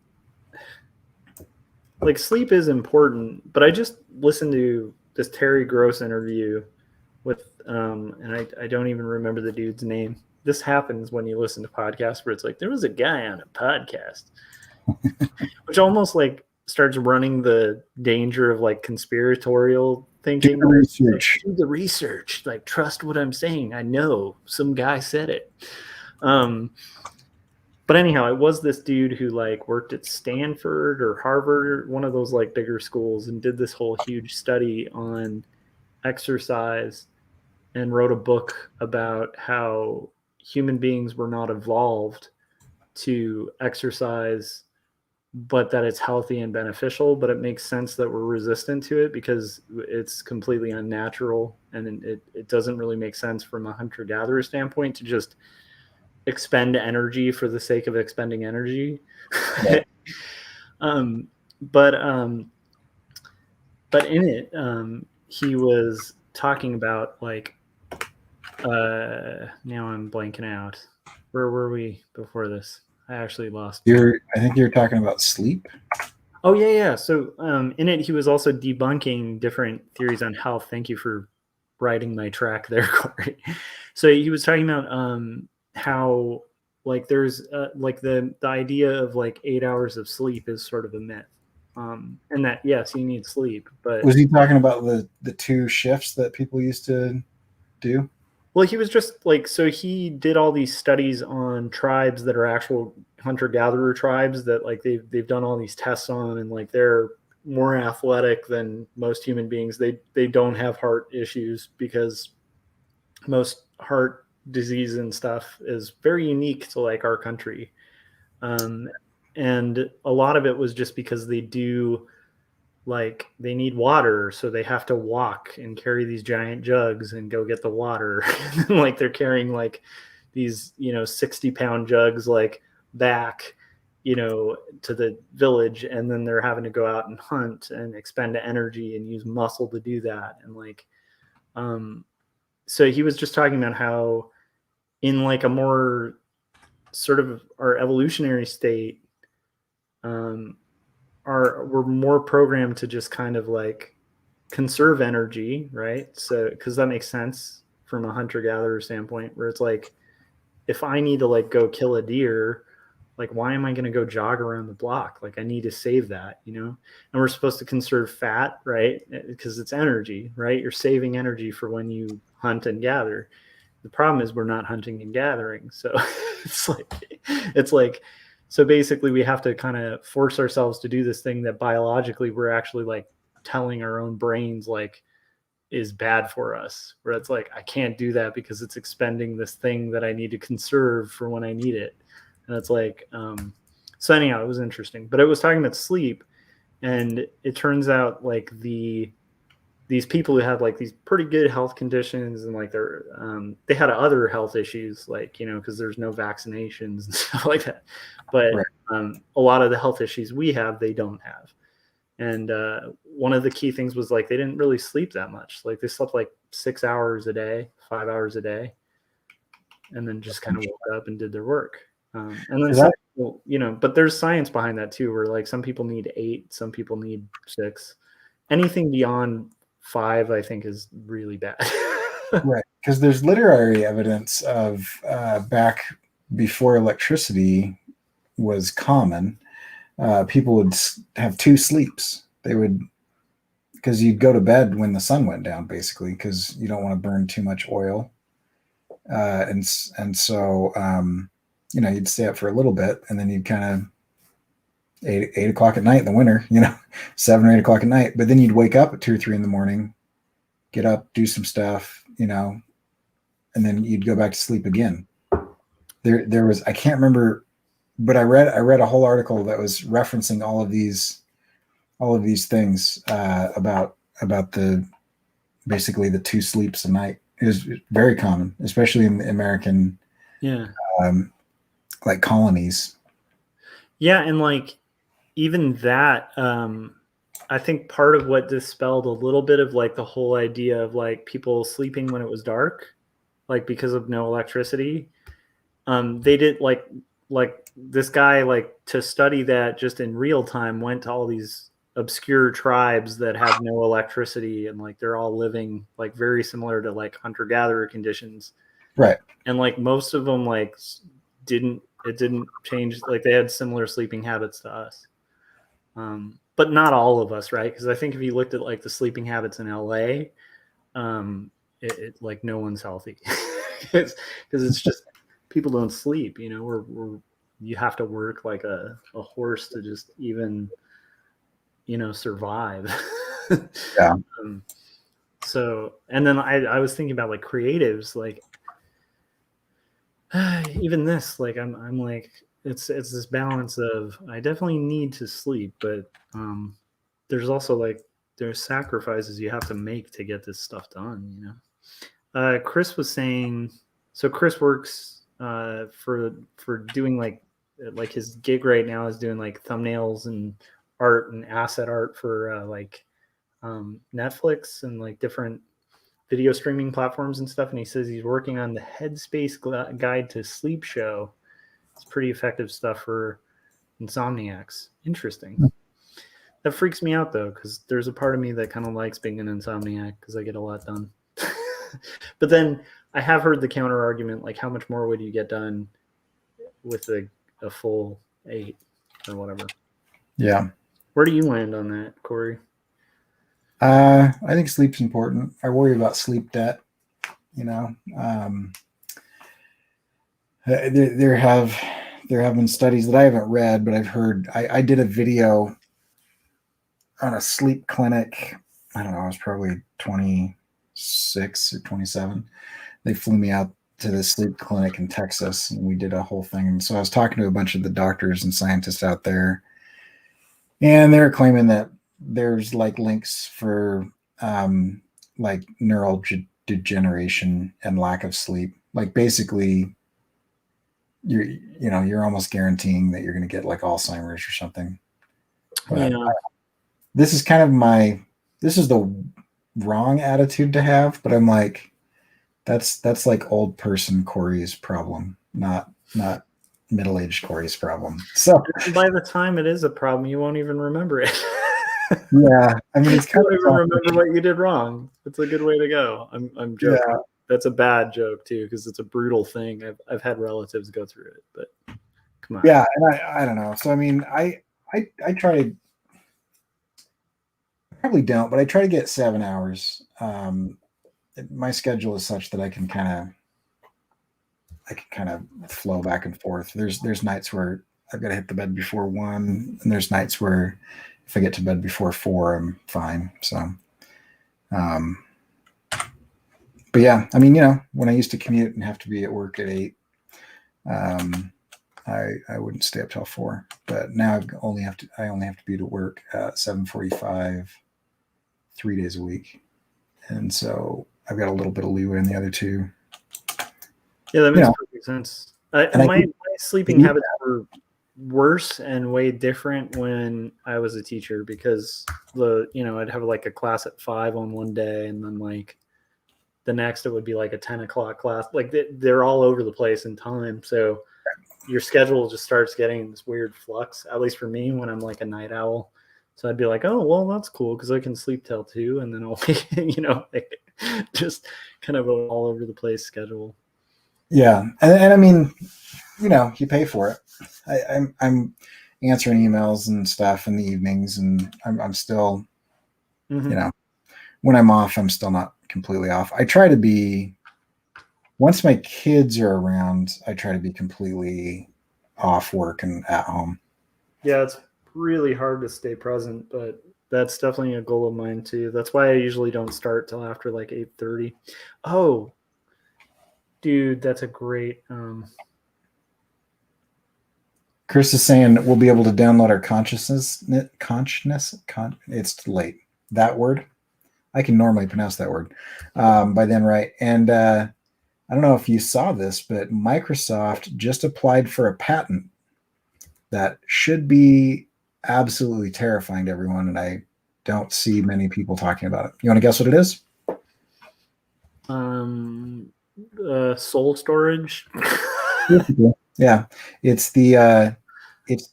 like, sleep is important, but I just listened to this Terry Gross interview with, and I don't even remember the dude's name. This happens when you listen to podcasts where it's like, there was a guy on a podcast, which almost like starts running the danger of like conspiratorial thinking. Do the research, like, trust what I'm saying. I know some guy said it. But anyhow, it was this dude who like worked at Stanford or Harvard, one of those like bigger schools, and did this whole huge study on exercise and wrote a book about how human beings were not evolved to exercise, but that it's healthy and beneficial. But it makes sense that we're resistant to it because it's completely unnatural, and it doesn't really make sense from a hunter-gatherer standpoint to just expend energy for the sake of expending energy. Yeah. But in it, he was talking about like, now I'm blanking out. Where were we before this? I actually lost. I think you're talking about sleep. Oh yeah. So in it, he was also debunking different theories on health. Thank you for writing my track there, Corey. So he was talking about how like there's like the idea of like 8 hours of sleep is sort of a myth, and that yes, you need sleep. But was he talking about the 2 shifts that people used to do? Well, he was just like, so he did all these studies on tribes that are actual hunter-gatherer tribes that like they've done all these tests on, and like they're more athletic than most human beings. They don't have heart issues because most heart disease and stuff is very unique to like our country. And a lot of it was just because they need water, so they have to walk and carry these giant jugs and go get the water. Like they're carrying like these 60-pound jugs like back to the village, and then they're having to go out and hunt and expend energy and use muscle to do that. And like so he was just talking about how in like a more sort of our evolutionary state, we're more programmed to just kind of like conserve energy, right? So because that makes sense from a hunter-gatherer standpoint, where it's like, if I need to like go kill a deer, like why am I going to go jog around the block? Like I need to save that, and we're supposed to conserve fat, right? Because it's energy, right? You're saving energy for when you hunt and gather. The problem is we're not hunting and gathering. So it's like, so basically we have to kind of force ourselves to do this thing that biologically we're actually like telling our own brains like is bad for us, where it's like, I can't do that because it's expending this thing that I need to conserve for when I need it. And it's like, so anyhow, it was interesting, but it was talking about sleep, and it turns out like the these people who had like these pretty good health conditions and like they had other health issues, like, because there's no vaccinations and stuff like that. But Right. a lot of the health issues we have, they don't have. And one of the key things was like they didn't really sleep that much. Like they slept like 6 hours a day, 5 hours a day, and then just kind of woke up and did their work. And then some people, but there's science behind that too, where like some people need 8, some people need 6. Anything beyond 5, I think, is really bad. Right, because there's literary evidence of back before electricity was common, people would have 2 sleeps. They would, because you'd go to bed when the sun went down, basically, because you don't want to burn too much oil, and so you'd stay up for a little bit, and then you'd kind of 8 o'clock at night in the winter, 7 or 8 o'clock at night, but then you'd wake up at 2 or 3 in the morning, get up, do some stuff, and then you'd go back to sleep again. There was, I can't remember, but I read a whole article that was referencing all of these things about the basically the 2 sleeps a night. It was very common, especially in the American like colonies. Yeah, and like even that, I think part of what dispelled a little bit of like the whole idea of like people sleeping when it was dark, like because of no electricity. They did like this guy, like, to study that just in real time, went to all these obscure tribes that had no electricity, and like they're all living like very similar to like hunter-gatherer conditions. Right. And like most of them like didn't change, like they had similar sleeping habits to us. But not all of us, right? Because I think if you looked at like the sleeping habits in LA, it like no one's healthy. Because it's just people don't sleep, you have to work like a horse to just even survive. Yeah. So, and then I was thinking about like creatives, like even this, like I'm like it's this balance of I definitely need to sleep, but there's also like there's sacrifices you have to make to get this stuff done. Chris was saying, so Chris works for doing like his gig right now is doing like thumbnails and art and asset art for like Netflix and like different video streaming platforms and stuff. And he says he's working on the Headspace Guide to Sleep show. It's pretty effective stuff for insomniacs. Interesting. That freaks me out though, because there's a part of me that kind of likes being an insomniac because I get a lot done. But then I have heard the counter argument, like how much more would you get done with a full 8 or whatever? Yeah. Where do you land on that, Corey? I think sleep's important. I worry about sleep debt. There have been studies that I haven't read, but I've heard. I did a video on a sleep clinic. I don't know. I was probably 26 or 27. They flew me out to this sleep clinic in Texas, and we did a whole thing. And so I was talking to a bunch of the doctors and scientists out there, and they're claiming that there's like links for like neural degeneration and lack of sleep. Like basically, you're almost guaranteeing that you're going to get like Alzheimer's or something. But Yeah. This is kind of this is the wrong attitude to have, but I'm like, that's like old person Corey's problem, not middle-aged Corey's problem. So by the time it is a problem, you won't even remember it. Yeah, I mean, it's kind of remember what you did wrong. It's a good way to go. I'm joking. Yeah. That's a bad joke too, because it's a brutal thing. I've had relatives go through it, but come on. Yeah, and I don't know. So I mean, I try to, I probably don't, but I try to get 7 hours. My schedule is such that I can kind of flow back and forth. There's nights where I've got to hit the bed before 1, and there's nights where if I get to bed before 4, I'm fine. So, but yeah, I mean, when I used to commute and have to be at work at 8, I wouldn't stay up till 4. But now I only have to be to work at 7:45, 3 days a week. And so I've got a little bit of leeway in the other two. Yeah, that makes perfect sense. And my sleeping habits were worse and way different when I was a teacher, because I'd have like a class at 5 on one day, and then like the next it would be like a 10 o'clock class. Like they're all over the place in time. So your schedule just starts getting this weird flux, at least for me, when I'm like a night owl. So I'd be like, oh, well, that's cool because I can sleep till 2, and then I'll, like, just kind of an all over the place schedule. Yeah. And I mean, you pay for it. I'm answering emails and stuff in the evenings, and I'm still, when I'm off, I'm still not completely off. I try to be, once my kids are around, I try to be completely off work and at home. Yeah, it's really hard to stay present, but that's definitely a goal of mine too. That's why I usually don't start till after like 8:30. Oh, dude, that's a great. Chris is saying we'll be able to download our consciousness. It's late. That word, I can normally pronounce that word by then, right? And I don't know if you saw this, but Microsoft just applied for a patent that should be absolutely terrifying to everyone, and I don't see many people talking about it. You want to guess what it is? Soul storage. Yeah, it's the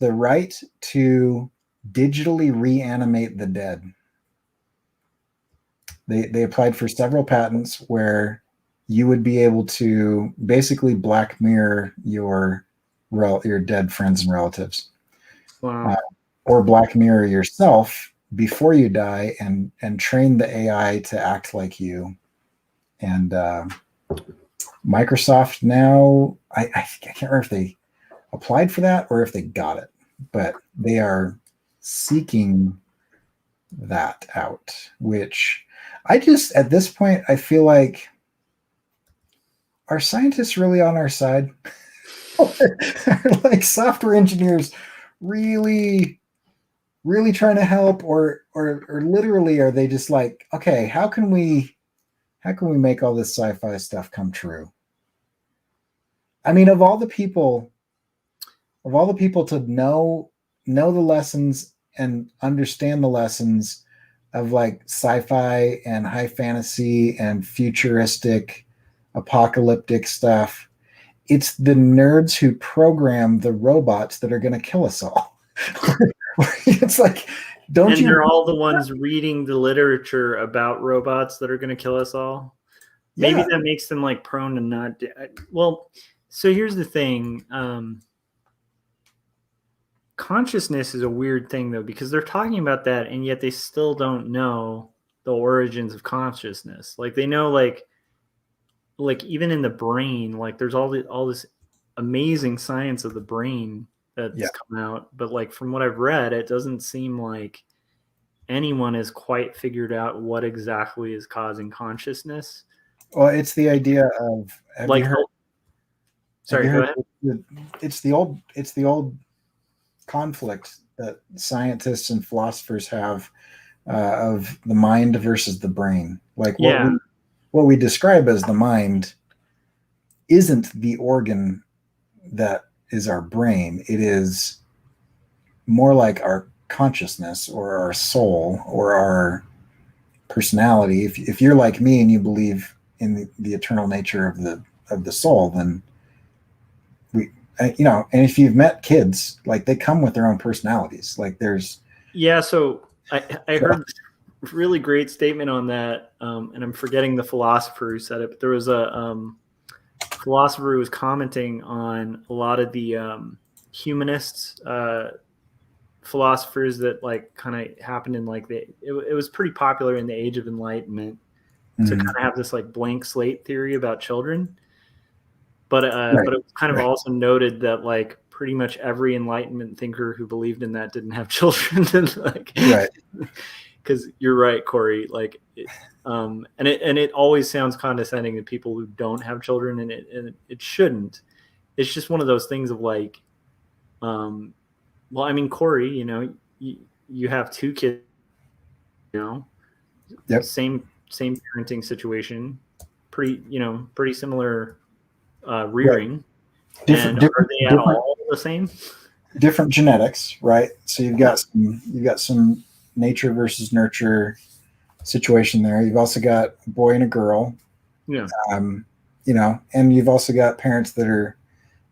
right to digitally reanimate the dead. They applied for several patents where you would be able to basically black mirror your dead friends and relatives. Wow. Or black mirror yourself before you die and train the AI to act like you. And Microsoft now, I can't remember if they applied for that or if they got it, but they are seeking that out, which I just, at this point, I feel like, are scientists really on our side? Like software engineers really trying to help, or literally are they just like, okay, how can we make all this sci-fi stuff come true? I mean, of all the people to know the lessons and understand the lessons of like sci-fi and high fantasy and futuristic apocalyptic stuff, it's the nerds who program the robots that are going to kill us all. It's like, don't you? They're all the ones reading the literature about robots that are going to kill us all. Maybe that makes them like prone to not. Well, so here's the thing. Consciousness is a weird thing though, because they're talking about that, and yet they still don't know the origins of consciousness. Like they know, like even in the brain, like there's all this amazing science of the brain that's come out, but like from what I've read, it doesn't seem like anyone has quite figured out what exactly is causing consciousness. Well, it's the idea of, have like you heard, sorry, have you go heard, ahead. It's the old conflict that scientists and philosophers have of the mind versus the brain. Like what we describe as the mind isn't the organ that is our brain. It is more like our consciousness or our soul or our personality. If you're like me and you believe in the eternal nature of the soul, then and if you've met kids, like they come with their own personalities. Like there's so I heard this really great statement on that, and I'm forgetting the philosopher who said it, but there was a philosopher who was commenting on a lot of the humanists philosophers that like kind of happened in like it was pretty popular in the Age of Enlightenment to kind of have this like blank slate theory about children, but but it was kind of also noted that like pretty much every Enlightenment thinker who believed in that didn't have children. Like, because you're right, Corey. Like, and it always sounds condescending to people who don't have children, and it shouldn't. It's just one of those things of like, well, I mean, Corey, you have 2 kids, same same parenting situation, pretty similar rearing. Right. And are they at all the same? Different genetics, right? So you've got some nature versus nurture situation there. You've also got a boy and a girl. Yeah. And you've also got parents that are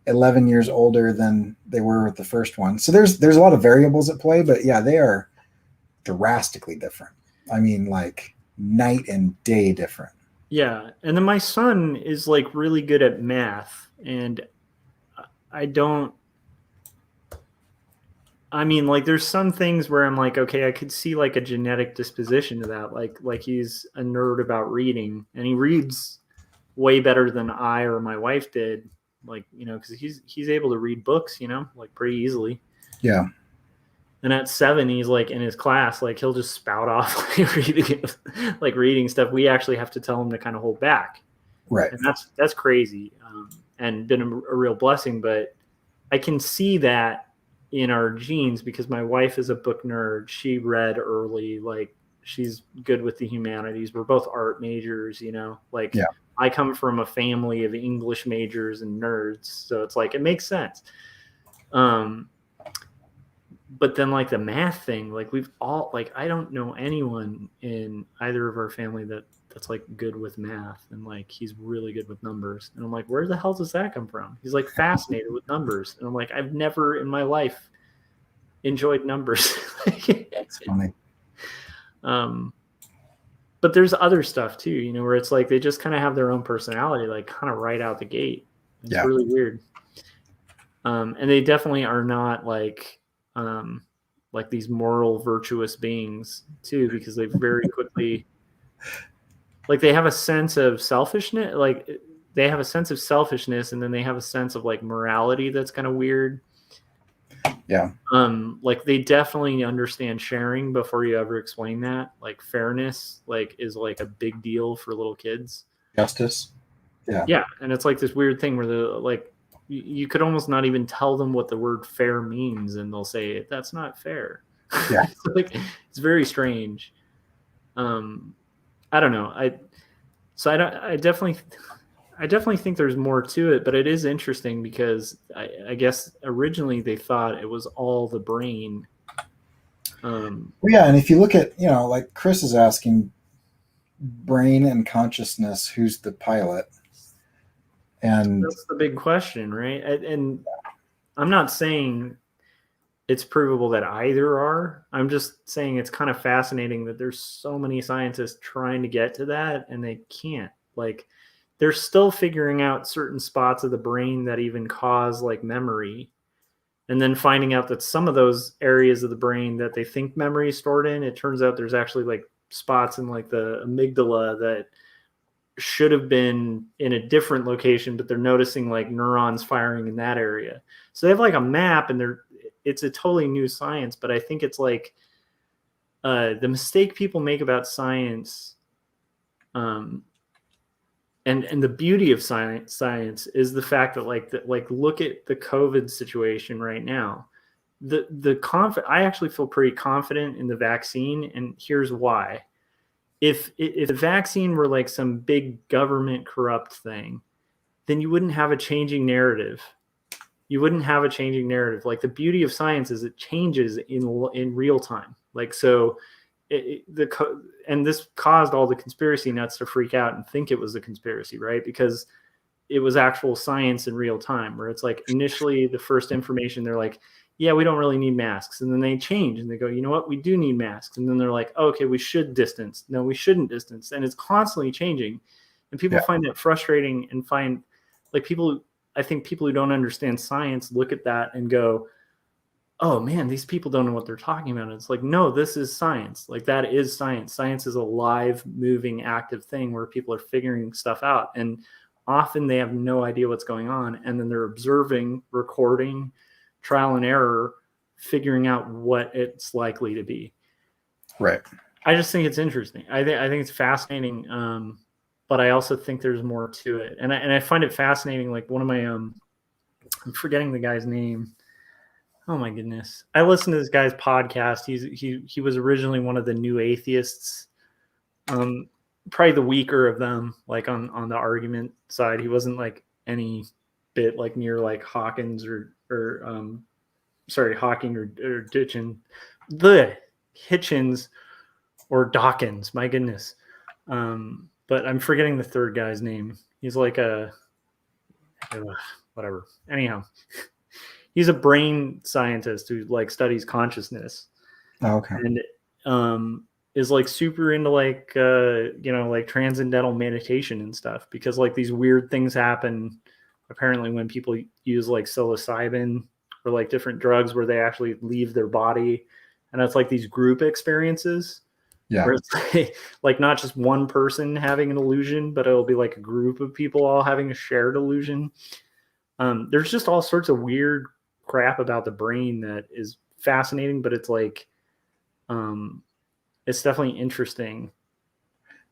11 years older than they were with the first one. So there's a lot of variables at play, but yeah, they are drastically different. I mean, like night and day different. Yeah. And then my son is like really good at math, and there's some things where I'm like, okay, I could see like a genetic disposition to that. Like he's a nerd about reading, and he reads way better than I or my wife did. Like, because he's able to read books, like pretty easily. Yeah. And at 7, he's like in his class, like he'll just spout off reading stuff. We actually have to tell him to kind of hold back. Right. And that's crazy, and been a real blessing. But I can see that in our genes because my wife is a book nerd. She read early, like she's good with the humanities. We're both art majors, like yeah. I come from a family of English majors and nerds. So it's like, it makes sense. But then like the math thing, like we've all, like, I don't know anyone in either of our family that's like good with math, and like he's really good with numbers. And I'm like, where the hell does that come from? He's like fascinated with numbers. And I'm like, I've never in my life enjoyed numbers. That's funny. But there's other stuff too, where it's like they just kind of have their own personality, like kind of right out the gate. It's really weird. And they definitely are not like these moral, virtuous beings too, because they very quickly, like, they have a sense of selfishness. Like they have a sense of selfishness, and then they have a sense of like morality that's kind of weird. Yeah. Like they definitely understand sharing before you ever explain that. Like fairness, like, is like a big deal for little kids. Justice. Yeah. Yeah. And it's like this weird thing where like, you could almost not even tell them what the word fair means, and they'll say, that's not fair. Yeah. It's very strange. I don't know. I definitely think there's more to it, but it is interesting because I guess originally they thought it was all the brain. Yeah. And if you look at, like Chris is asking, brain and consciousness, who's the pilot? And that's the big question, right? And I'm not saying it's provable that either are. I'm just saying it's kind of fascinating that there's so many scientists trying to get to that, and they can't. Like, they're still figuring out certain spots of the brain that even cause like memory, and then finding out that some of those areas of the brain that they think memory is stored in, it turns out there's actually like spots in like the amygdala that should have been in a different location, but they're noticing like neurons firing in that area. So they have like a map, and it's a totally new science. But I think it's like the mistake people make about science, and the beauty of science is the fact that like look at the COVID situation right now. I actually feel pretty confident in the vaccine, and here's why. If the vaccine were like some big government corrupt thing, then you wouldn't have a changing narrative. Like, the beauty of science is it changes in real time. Like, so and this caused all the conspiracy nuts to freak out and think it was a conspiracy, right? Because it was actual science in real time, where it's like initially the first information, they're like, yeah, we don't really need masks. And then they change and they go, you know what? We do need masks. And then they're like, oh, okay, we should distance. No, we shouldn't distance. And it's constantly changing. And people find that frustrating, and find like I think people who don't understand science look at that and go, oh man, these people don't know what they're talking about. And it's like, no, this is science. Like, that is science. Science is a live, moving, active thing where people are figuring stuff out. And often they have no idea what's going on. And then they're observing, recording, trial and error, figuring out what it's likely to be. Right. I just think it's interesting. I think it's fascinating. But I also think there's more to it. And I find it fascinating. Like, one of my, I'm forgetting the guy's name. Oh my goodness. I listened to this guy's podcast. He was originally one of the new atheists. probably the weaker of them, like on the argument side. He wasn't like any bit like near like Hawkins or Hawking or Hitchens or Dawkins. My goodness. But I'm forgetting the third guy's name. He's like whatever. Anyhow, he's a brain scientist who like studies consciousness. Oh, okay. And is like super into like like transcendental meditation and stuff, because like these weird things happen apparently when people use like psilocybin or like different drugs where they actually leave their body, and it's like these group experiences. Yeah. Where it's like not just one person having an illusion, but it'll be like a group of people all having a shared illusion. There's just all sorts of weird crap about the brain that is fascinating, but it's like it's definitely interesting.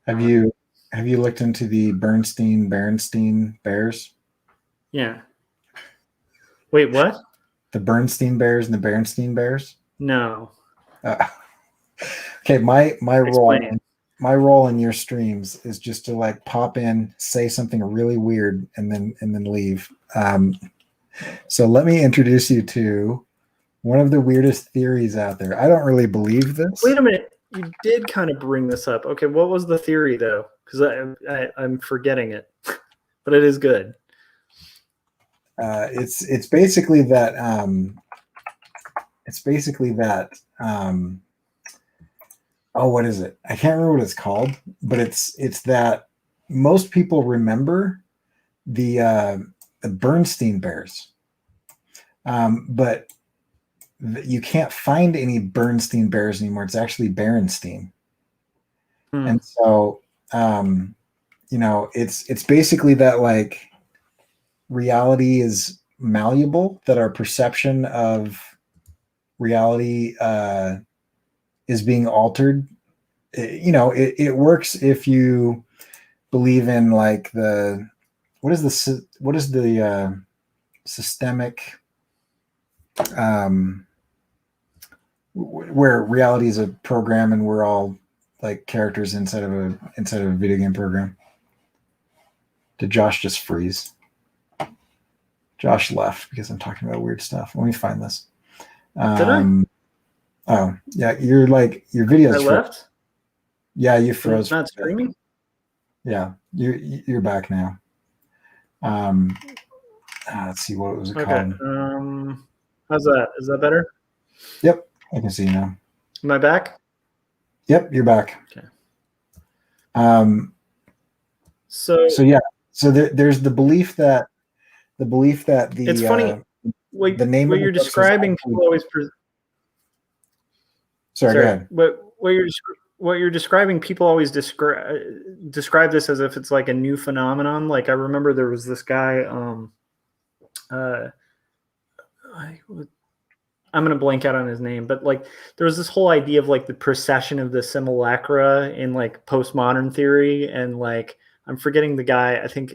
Have you looked into the Bernstein bears? Yeah. Wait, what? The Bernstein bears and the Bernstein bears? No. Okay, my Explain. role in your streams is just to like pop in, say something really weird, and then leave. So let me introduce you to one of the weirdest theories out there. I don't really believe this. Wait a minute. You did kind of bring this up. Okay, what was the theory though? Because I'm forgetting it, but it is good. It's basically that. Oh, what is it? I can't remember what it's called, but it's that most people remember the Bernstein bears, but you can't find any Bernstein bears anymore. It's actually Berenstein. And so, it's basically that like reality is malleable, that our perception of reality is being altered. It works if you believe in like what is the systemic where reality is a program and we're all like characters inside of a video game program. Did Josh just freeze? Josh left because I'm talking about weird stuff. Let me find this. Did I? Oh yeah, you're like your video's left. Yeah, you froze. It's not streaming. Yeah, you're back now. Let's see, what was it called? How's that? Is that better? Yep, I can see you now. Am I back? Yep, you're back. Okay. So yeah, so there's the belief that it's funny. The name what you're describing, people always. Sorry, go ahead. What you're describing, people always describe this as if it's like a new phenomenon. Like I remember there was this guy. I'm going to blank out on his name, but like there was this whole idea of like the precession of the simulacra in like postmodern theory, and like I'm forgetting the guy. I think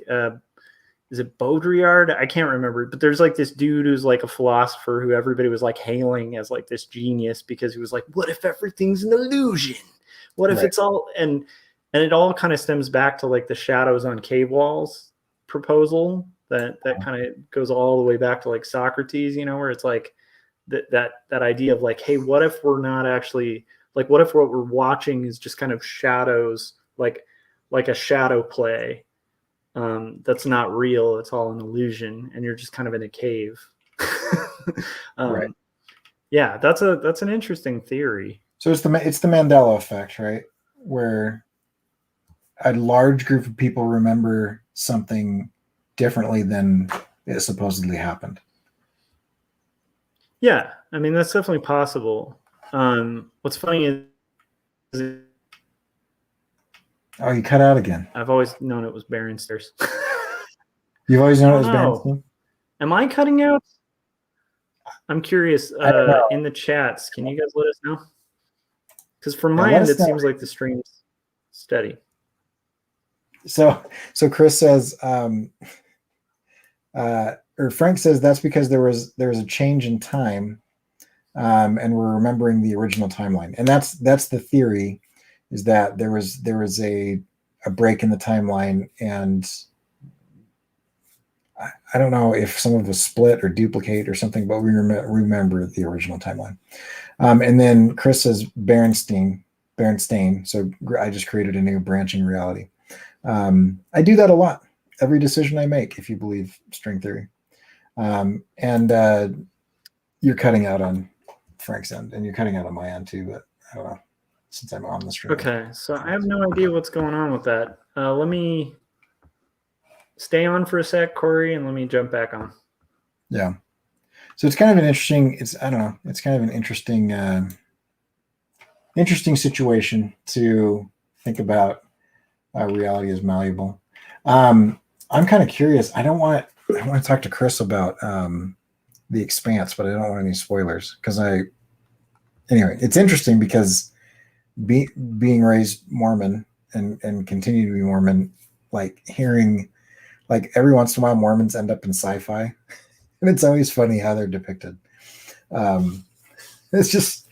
is it Baudrillard? I can't remember, but there's like this dude who's like a philosopher who everybody was like hailing as like this genius because he was like, what if everything's an illusion? What if it's all, and it all kind of stems back to like the shadows on cave walls proposal that kind of goes all the way back to like Socrates, where it's like that idea of like, hey, what if we're not actually like, what if what we're watching is just kind of shadows, like a shadow play. That's not real. It's all an illusion, and you're just kind of in a cave. Right. Yeah, that's an interesting theory. So it's the Mandela effect, right? Where a large group of people remember something differently than it supposedly happened. Yeah, I mean that's definitely possible. What's funny is. Oh, you cut out again. I've always known it was Berenstein. You've always known it was Berenstein? Am I cutting out? I'm curious. In the chats, can you guys let us know? Because from my end, it seems like the stream's steady. So Chris says, or Frank says that's because there was a change in time, and we're remembering the original timeline, and that's the theory. Is that there was a a break in the timeline, and I don't know if some of us split or duplicate or something, but we remember the original timeline. And then Chris says Berenstain. So I just created a new branching reality. I do that a lot. Every decision I make, if you believe string theory. And you're cutting out on Frank's end, and you're cutting out on my end too, but I don't know, since I'm on the stream. Okay, so I have no idea what's going on with that. Let me stay on for a sec, Corey, and let me jump back on. Yeah. So it's kind of an interesting, it's kind of an interesting, interesting situation to think about. Reality is malleable. I'm kind of curious. I want to talk to Chris about The Expanse, but I don't want any spoilers anyway, it's interesting because being raised Mormon and continue to be Mormon, like hearing, like every once in a while Mormons end up in sci-fi, and it's always funny how they're depicted. It's just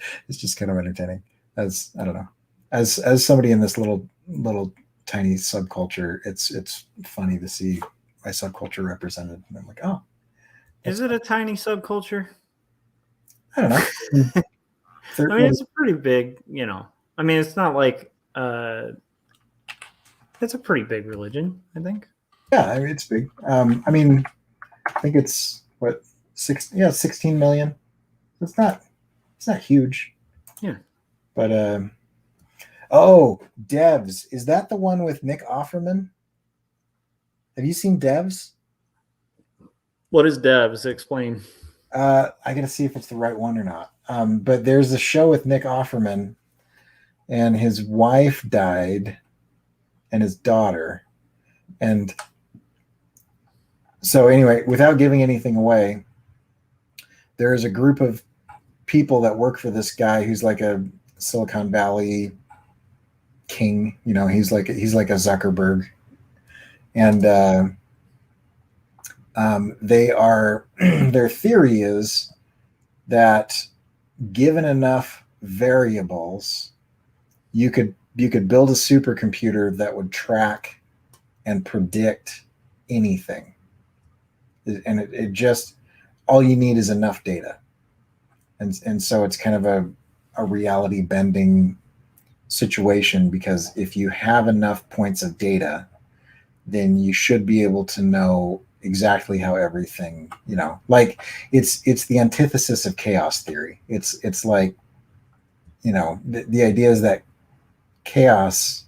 kind of entertaining. As I don't know, as somebody in this little tiny subculture, it's funny to see my subculture represented, and I'm like, oh, is it a tiny subculture? I don't know. I mean, it's a pretty big, I mean, it's not like it's a pretty big religion, I think. Yeah, I mean, it's big. I mean, I think it's 16 million. It's not huge. Yeah. But Devs. Is that the one with Nick Offerman? Have you seen Devs? What is Devs? Explain. I gotta see if it's the right one or not. But there's a show with Nick Offerman, and his wife died, and his daughter, and so anyway, without giving anything away, there is a group of people that work for this guy who's like a Silicon Valley king. He's like a Zuckerberg, and they are their theory is that given enough variables, you could build a supercomputer that would track and predict anything, and it just, all you need is enough data, and so it's kind of a reality bending situation, because if you have enough points of data, then you should be able to know exactly how everything, like it's the antithesis of chaos theory. It's like, the idea is that chaos,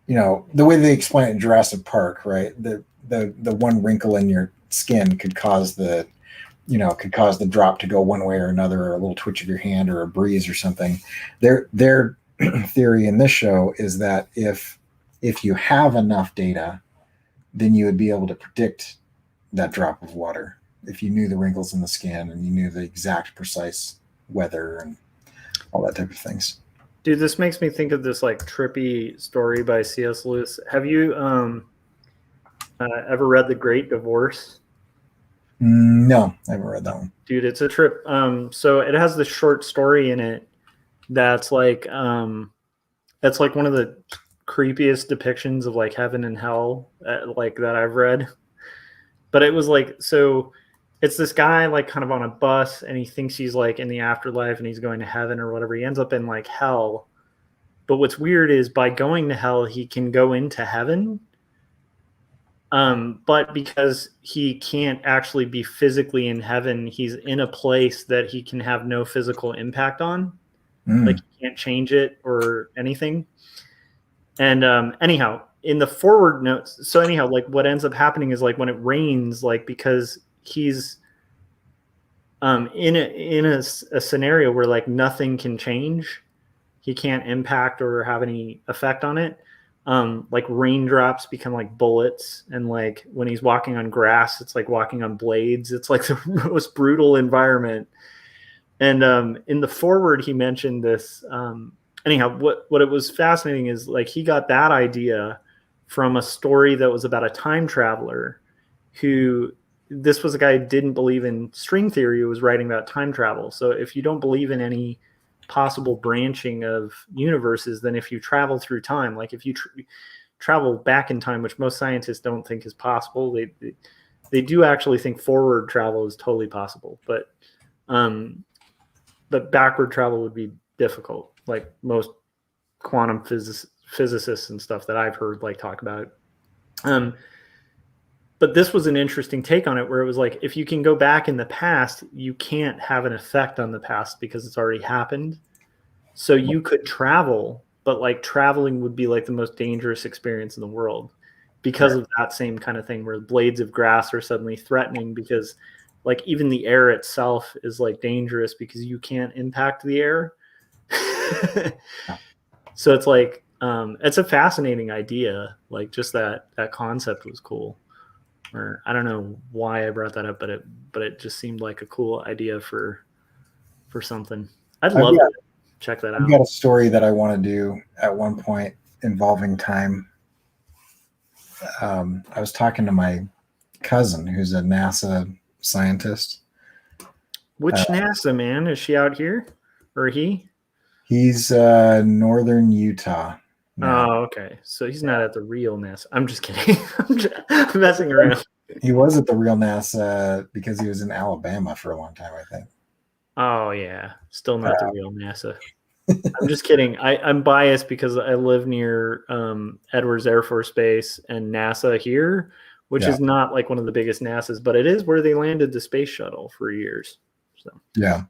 the way they explain it in Jurassic Park, right? The one wrinkle in your skin could cause the drop to go one way or another, or a little twitch of your hand or a breeze or something. Their theory in this show is that if you have enough data, then you would be able to predict that drop of water if you knew the wrinkles in the skin and you knew the exact precise weather and all that type of things. Dude, this makes me think of this like trippy story by C.S. Lewis. Have you ever read The Great Divorce? No, I haven't read that one. Dude, it's a trip. So it has this short story in it that's like one of the creepiest depictions of like heaven and hell like that I've read. But it was like, so it's this guy like kind of on a bus, and he thinks he's like in the afterlife and he's going to heaven or whatever. He ends up in like hell. But what's weird is by going to hell, he can go into heaven. But because he can't actually be physically in heaven, he's in a place that he can have no physical impact on. Like he can't change it or anything. And anyhow, in the forward notes, so anyhow, like what ends up happening is like when it rains, like because he's in a scenario where like nothing can change, he can't impact or have any effect on it. Like raindrops become like bullets, and like when he's walking on grass, it's like walking on blades. It's like the most brutal environment. And in the forward, he mentioned this. Anyhow, what it was fascinating is like he got that idea from a story that was about a time traveler who, this was a guy who didn't believe in string theory, who was writing about time travel. So if you don't believe in any possible branching of universes, then if you travel through time, like if you travel back in time, which most scientists don't think is possible. They do actually think forward travel is totally possible, but backward travel would be difficult, like most quantum physicists and stuff that I've heard like talk about it. But this was an interesting take on it, where it was like, if you can go back in the past, you can't have an effect on the past because it's already happened. So you could travel, but like traveling would be like the most dangerous experience in the world because of that same kind of thing, where blades of grass are suddenly threatening, because like even the air itself is like dangerous because you can't impact the air. So it's like, it's a fascinating idea. Like just that concept was cool. Or I don't know why I brought that up, but it just seemed like a cool idea for something. I'd love to check that out. I've got a story that I want to do at one point involving time. I was talking to my cousin, who's a NASA scientist. Which NASA, man? Is she out here, or he? He's northern Utah. No. Oh, okay. So he's not at the real NASA. I'm just kidding. I'm messing around. He was at the real NASA because he was in Alabama for a long time, I think. Oh, yeah. Still not the real NASA. I'm just kidding. I'm biased because I live near Edwards Air Force Base and NASA here, which is not like one of the biggest NASAs, but it is where they landed the space shuttle for years. So yeah.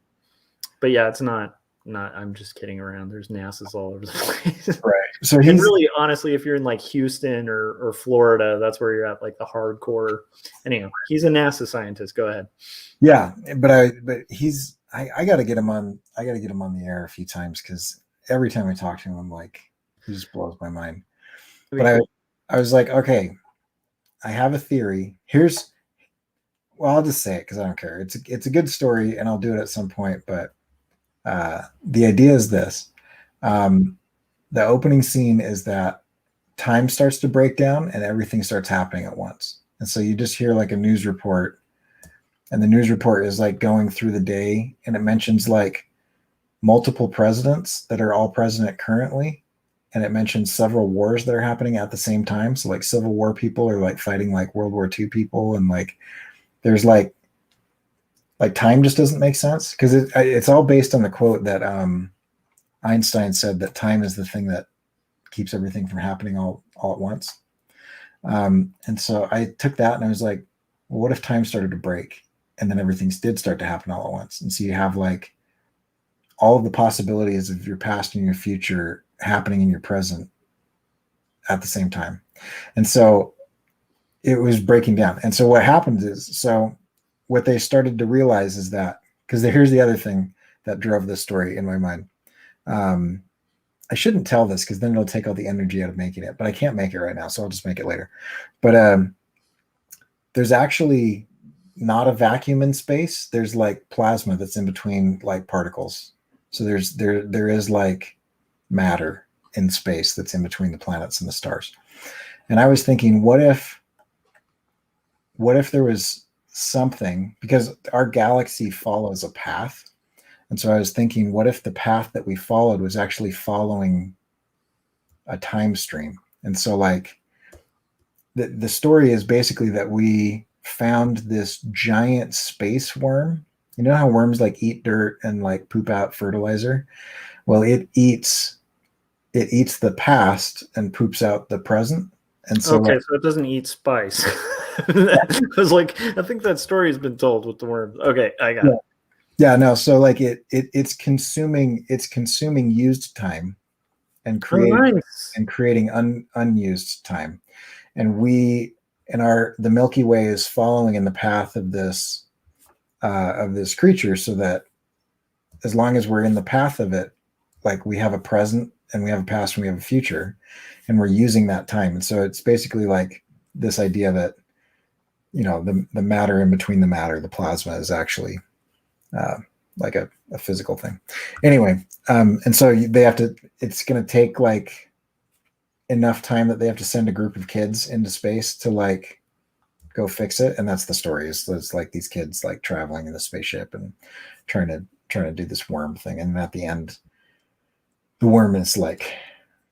But yeah, it's not. I'm just kidding around. There's NASAs all over the place. Right. So and really, honestly, if you're in like Houston or Florida, that's where you're at, like the hardcore. Anyhow, he's a NASA scientist. Go ahead. Yeah, but he's I got to get him on. I got to get him on the air a few times, because every time I talk to him, I'm like, he just blows my mind. But I was like, okay, I have a theory. Well, I'll just say it because I don't care. It's a good story, and I'll do it at some point. But the idea is this: the opening scene is that time starts to break down, and everything starts happening at once. And so you just hear like a news report. And the news report is like going through the day, and it mentions like multiple presidents that are all president currently. And it mentions several wars that are happening at the same time. So like Civil War people are like fighting like World War II people. And like, there's like time just doesn't make sense, because it's all based on the quote that Einstein said, that time is the thing that keeps everything from happening all at once. And so I took that and I was like, well, what if time started to break? And then everything did start to happen all at once. And so you have like all of the possibilities of your past and your future happening in your present at the same time. And so it was breaking down. And so what happened is, so what they started to realize is that, because here's the other thing that drove this story in my mind. I shouldn't tell this because then it'll take all the energy out of making it, but I can't make it right now. So I'll just make it later. But there's actually not a vacuum in space. There's like plasma that's in between like particles. So there is like matter in space that's in between the planets and the stars. And I was thinking, what if there was something, because our galaxy follows a path. And so I was thinking, what if the path that we followed was actually following a time stream? And so like the story is basically that we found this giant space worm. You know how worms like eat dirt and like poop out fertilizer? Well, it eats the past and poops out the present. And so okay, so it doesn't eat spice. I was like, I think that story has been told with the worms. Okay, I got it. Yeah, no. So like it's consuming used time and creating unused time. And the Milky Way is following in the path of this creature, so that as long as we're in the path of it, like we have a present and we have a past and we have a future, and we're using that time. And so it's basically like this idea that, you know, the matter in between the matter, the plasma, is actually like a physical thing. Anyway, and so it's going to take like enough time that they have to send a group of kids into space to like go fix it. And that's the story, is like these kids like traveling in the spaceship and trying to do this worm thing. And at the end, the worm is like,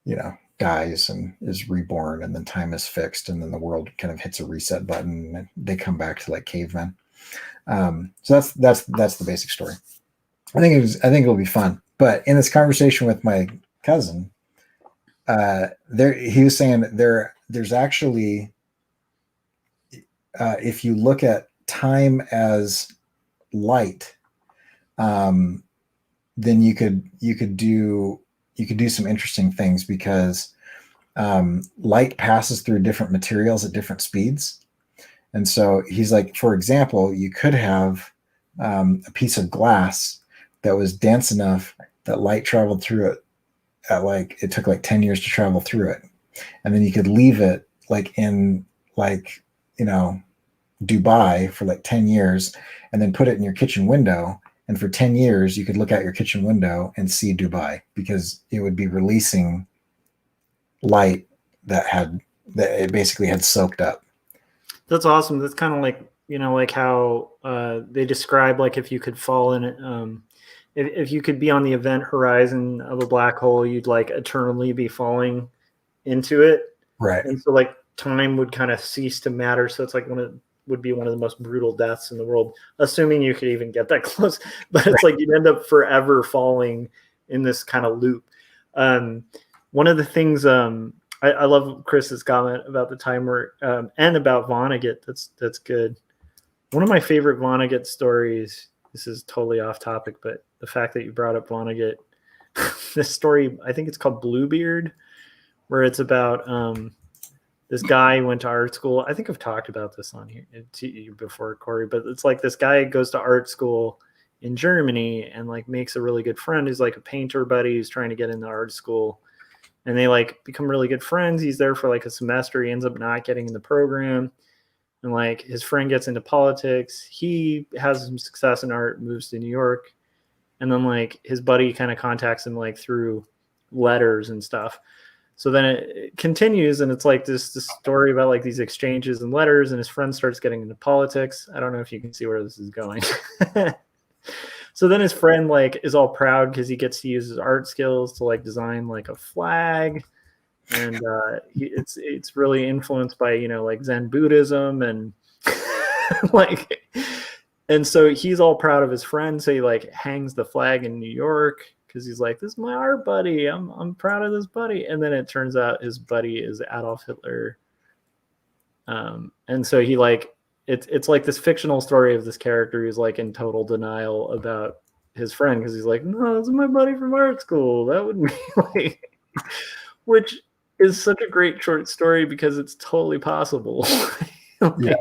you know, dies and is reborn, and then time is fixed, and then the world kind of hits a reset button, and they come back to like cavemen. So that's the basic story. I think it'll be fun. But in this conversation with my cousin, he was saying there's actually, if you look at time as light, then you could do some interesting things, because light passes through different materials at different speeds. And so he's like, for example, you could have a piece of glass that was dense enough that light traveled through it at it took like 10 years to travel through it. And then you could leave it in Dubai for 10 years, and then put it in your kitchen window. And for 10 years, you could look out your kitchen window and see Dubai, because it would be releasing light that it basically had soaked up. That's awesome. That's kind of like how they describe if you could fall in it. If you could be on the event horizon of a black hole, you'd eternally be falling into it. Right. And so time would kind of cease to matter. So it's would be one of the most brutal deaths in the world, assuming you could even get that close. But it's you'd end up forever falling in this kind of loop. One of the things I love Chris's comment about the timer and about Vonnegut. That's good. One of my favorite Vonnegut stories, this is totally off topic, but the fact that you brought up Vonnegut, this story, I think it's called Bluebeard, where it's about this guy who went to art school. I think I've talked about this on here to you before, Corey, but it's this guy goes to art school in Germany and makes a really good friend who's a painter buddy who's trying to get into art school. And they become really good friends. He's there for a semester. He ends up not getting in the program. And his friend gets into politics. He has some success in art, moves to New York. And then his buddy kind of contacts him through letters and stuff. So then it continues, and it's this story about these exchanges and letters, and his friend starts getting into politics. I don't know if you can see where this is going. So then his friend is all proud because he gets to use his art skills to design a flag, and it's really influenced by Zen Buddhism and and so he's all proud of his friend. So he hangs the flag in New York because he's this is my art buddy. I'm proud of this buddy. And then it turns out his buddy is Adolf Hitler. And so he it's this fictional story of this character who's in total denial about his friend, because he's no, this is my buddy from art school. That would be which is such a great short story because it's totally possible. Yeah.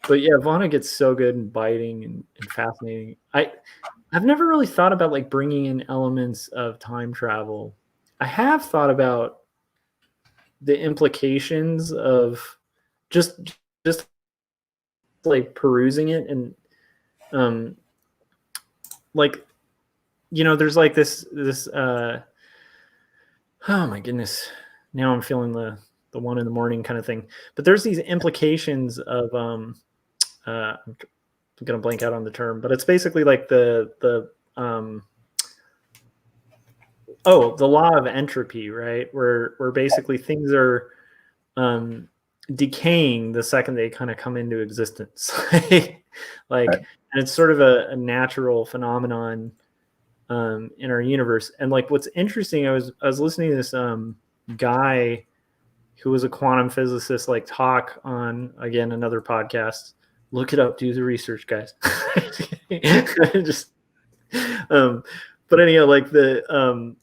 But yeah, Vonnegut's so good and biting and fascinating. I've never really thought about bringing in elements of time travel. I have thought about the implications of just perusing it, and there's this oh my goodness, now I'm feeling the 1 a.m. kind of thing. But there's these implications of I'm gonna blank out on the term, but it's basically the law of entropy, right? Where basically things are decaying the second they kind of come into existence. Right. And it's sort of a natural phenomenon in our universe. And what's interesting, I was listening to this guy who was a quantum physicist talk on, again, another podcast. Look it up, do the research, guys. Just but anyhow, the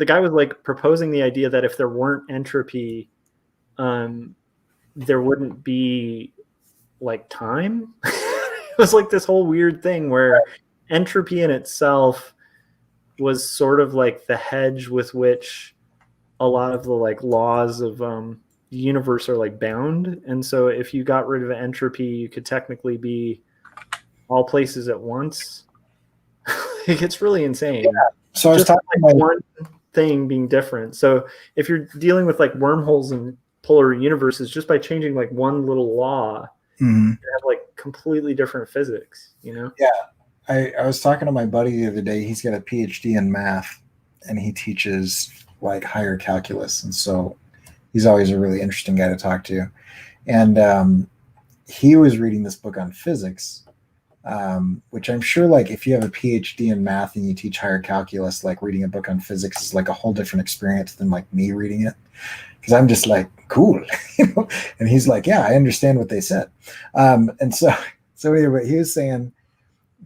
guy was proposing the idea that if there weren't entropy, there wouldn't be time. It was this whole weird thing where entropy in itself was sort of the hedge with which a lot of the laws of the universe are bound. And so if you got rid of entropy, you could technically be all places at once. It's really insane. Yeah. So I was talking about one thing being different. So if you're dealing with wormholes and polar universes, just by changing one little law, you have completely different physics, Yeah. I was talking to my buddy the other day. He's got a PhD in math, and he teaches like higher calculus, and so he's always a really interesting guy to talk to. And he was reading this book on physics, which I'm sure, like, if you have a PhD in math and you teach higher calculus, like reading a book on physics is like a whole different experience than like me reading it, because I'm just like, cool, And he's like, yeah, I understand what they said. And so anyway, he was saying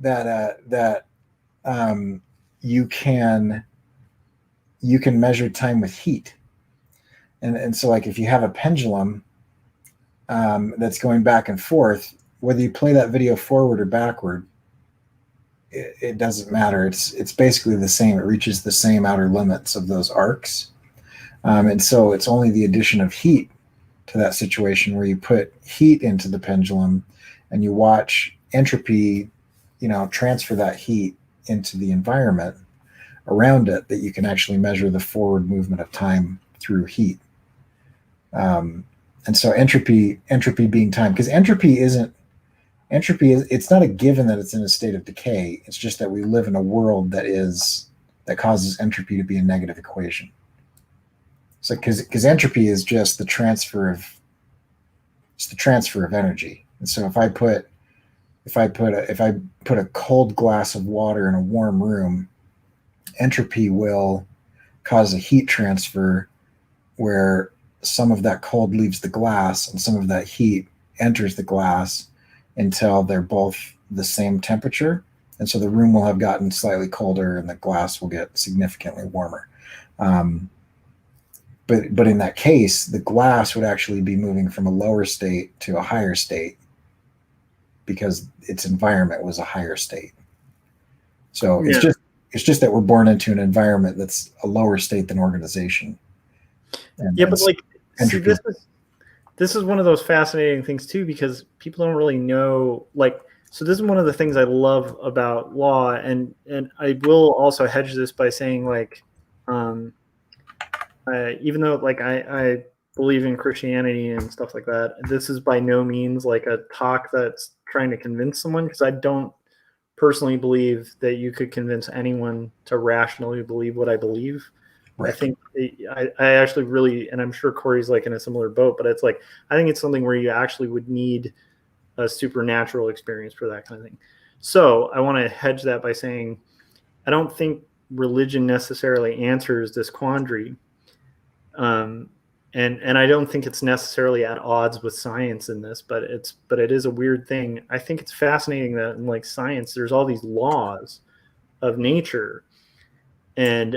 that you can measure time with heat, and so like if you have a pendulum that's going back and forth, whether you play that video forward or backward, it doesn't matter. It's basically the same. It reaches the same outer limits of those arcs. And so it's only the addition of heat to that situation where you put heat into the pendulum and you watch entropy, transfer that heat into the environment around it, that you can actually measure the forward movement of time through heat. And so entropy being time, because it's not a given that it's in a state of decay. It's just that we live in a world that causes entropy to be a negative equation. So because entropy is just the transfer of energy. And so if I put a cold glass of water in a warm room, entropy will cause a heat transfer where some of that cold leaves the glass and some of that heat enters the glass until they're both the same temperature. And so the room will have gotten slightly colder and the glass will get significantly warmer. But in that case, the glass would actually be moving from a lower state to a higher state because its environment was a higher state. So it's just that we're born into an environment that's a lower state than organization. But like, see, this is one of those fascinating things too, because people don't really know, like, so this is one of the things I love about law, and I will also hedge this by saying, like, even though, like, I believe in Christianity and stuff like that, this is by no means like a talk that's trying to convince someone, because I don't personally believe that you could convince anyone to rationally believe what I believe. Right. I think I actually really, and I'm sure Corey's like in a similar boat, but it's like, I think it's something where you actually would need a supernatural experience for that kind of thing. So I want to hedge that by saying, I don't think religion necessarily answers this quandary. And I don't think it's necessarily at odds with science in this, but it is a weird thing. I think it's fascinating that in like science, there's all these laws of nature, and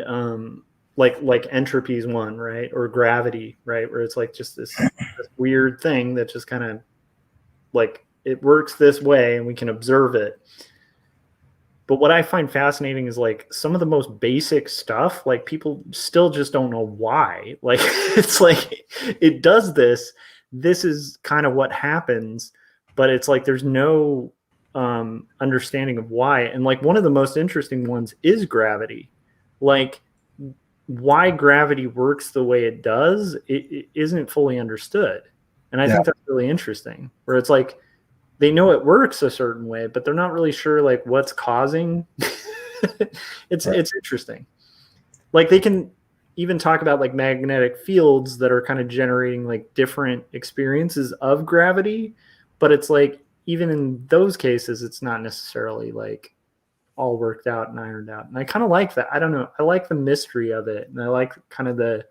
like entropy is one, right? Or gravity, right? Where it's like just this weird thing that just kind of like, it works this way and we can observe it. But what I find fascinating is like some of the most basic stuff, like people still just don't know why. Like it's like it does this. This is kind of what happens, but it's like there's no understanding of why. And like one of the most interesting ones is gravity. Like why gravity works the way it does, it isn't fully understood. And I think that's really interesting, where it's like they know it works a certain way, but they're not really sure like what's causing. It's interesting. Like they can even talk about like magnetic fields that are kind of generating like different experiences of gravity, but it's like even in those cases, it's not necessarily like all worked out and ironed out. And I kind of like that. I don't know. I like the mystery of it. And I like kind of the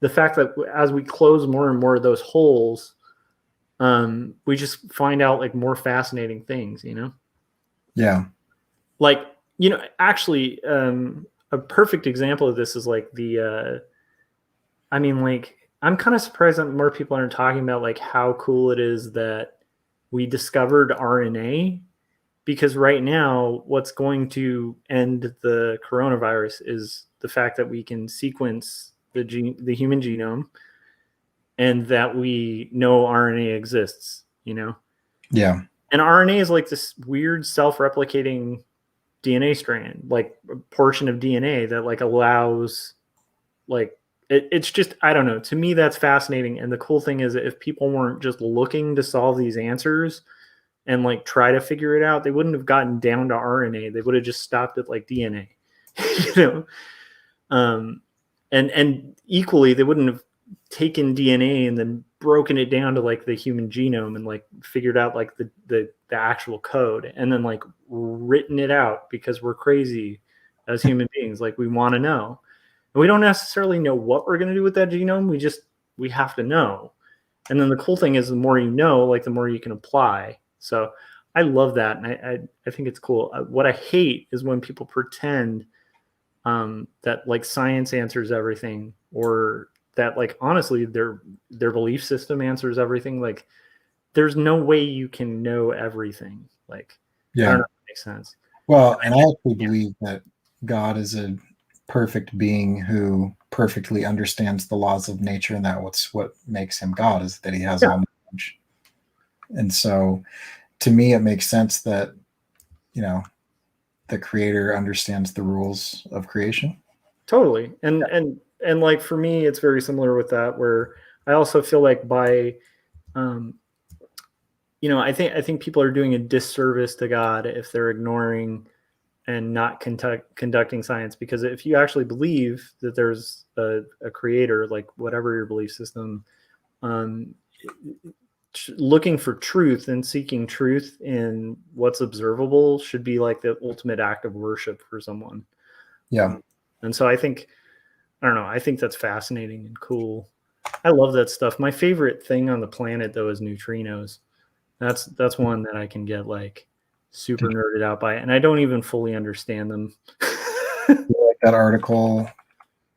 fact that as we close more and more of those holes, we just find out like more fascinating things, Yeah. Like, actually, a perfect example of this is like I'm kind of surprised that more people aren't talking about like how cool it is that we discovered RNA, because right now what's going to end the coronavirus is the fact that we can sequence the human genome, and that we know RNA exists, Yeah. And RNA is like this weird self-replicating DNA strand, like a portion of DNA that like allows, like, it's just, I don't know. To me, that's fascinating. And the cool thing is that if people weren't just looking to solve these answers and like try to figure it out, they wouldn't have gotten down to RNA. They would have just stopped at like DNA, and equally they wouldn't have taken DNA and then broken it down to like the human genome and like figured out like the actual code and then like written it out because we're crazy as human beings. Like we want to know. And we don't necessarily know what we're going to do with that genome. We have to know. And then the cool thing is the more you know, like the more you can apply. So I love that. And I think it's cool. What I hate is when people pretend that like science answers everything, or that like honestly their belief system answers everything. Like there's no way you can know everything. Like I don't know if that makes sense. Well, and I actually believe that God is a perfect being who perfectly understands the laws of nature, and that's what makes him God, is that he has all knowledge. And so to me it makes sense that, you know, the creator understands the rules of creation. Totally. And like for me it's very similar with that, where I also feel like by you know, I think people are doing a disservice to God if they're ignoring and not conducting science, because if you actually believe that there's a creator, like whatever your belief system, looking for truth and seeking truth in what's observable should be like the ultimate act of worship for someone. Yeah. And so I think that's fascinating and cool. I love that stuff. My favorite thing on the planet though is neutrinos. That's one that I can get like super nerded out by, and I don't even fully understand them. Like that article,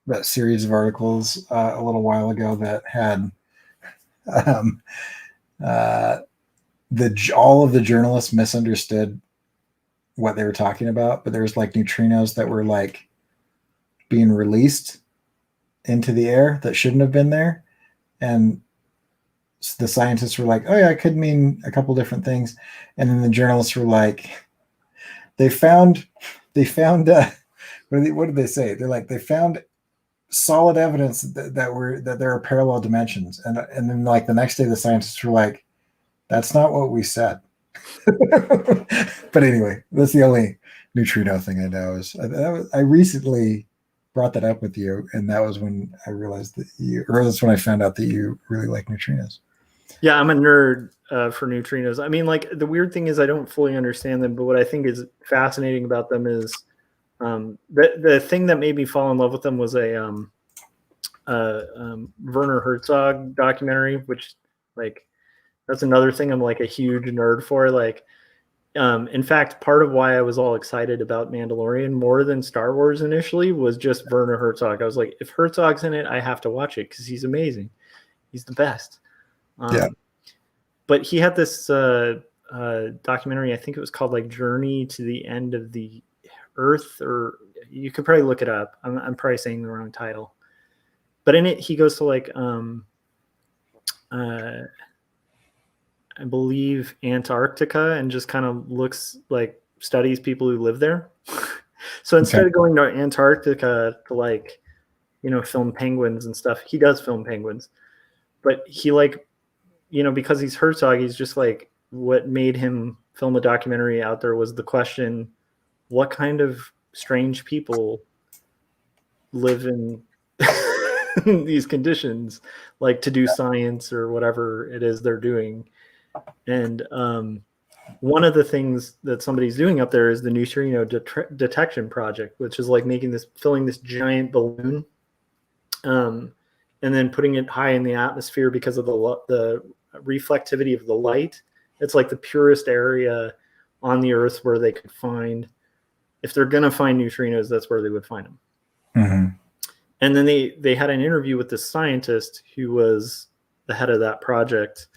that series of articles a little while ago that had all of the journalists misunderstood what they were talking about, but there's like neutrinos that were like being released into the air that shouldn't have been there, and the scientists were like, oh yeah, it could mean a couple different things, and then the journalists were like, they found what did they say? They're like, they found solid evidence that there are parallel dimensions, and then like the next day the scientists were like, that's not what we said. But anyway, that's the only neutrino thing I know. I recently brought that up with you, and that was when I realized that's when I found out that you really like neutrinos. Yeah, I'm a nerd for neutrinos. I mean, like the weird thing is I don't fully understand them, but what I think is fascinating about them is the thing that made me fall in love with them was a Werner Herzog documentary, which like that's another thing I'm like a huge nerd for. Like, in fact, part of why I was all excited about Mandalorian more than Star Wars initially was just Werner Herzog. I was like, if Herzog's in it, I have to watch it because he's amazing. He's the best. Yeah. But he had this documentary, I think it was called like Journey to the End of the Earth, or you could probably look it up. I'm probably saying the wrong title. But in it, he goes to like, I believe Antarctica, and just kind of studies people who live there. So instead of going to Antarctica to like, you know, film penguins and stuff, he does film penguins. But he like, you know, because he's Herzog, he's just like, what made him film a documentary out there was the question, what kind of strange people live in these conditions, like to do science or whatever it is they're doing. And one of the things that somebody's doing up there is the neutrino detection project, which is like filling this giant balloon, and then putting it high in the atmosphere because of the reflectivity of the light. It's like the purest area on the Earth where they could find, if they're going to find neutrinos, that's where they would find them. Mm-hmm. And then they had an interview with this scientist who was the head of that project.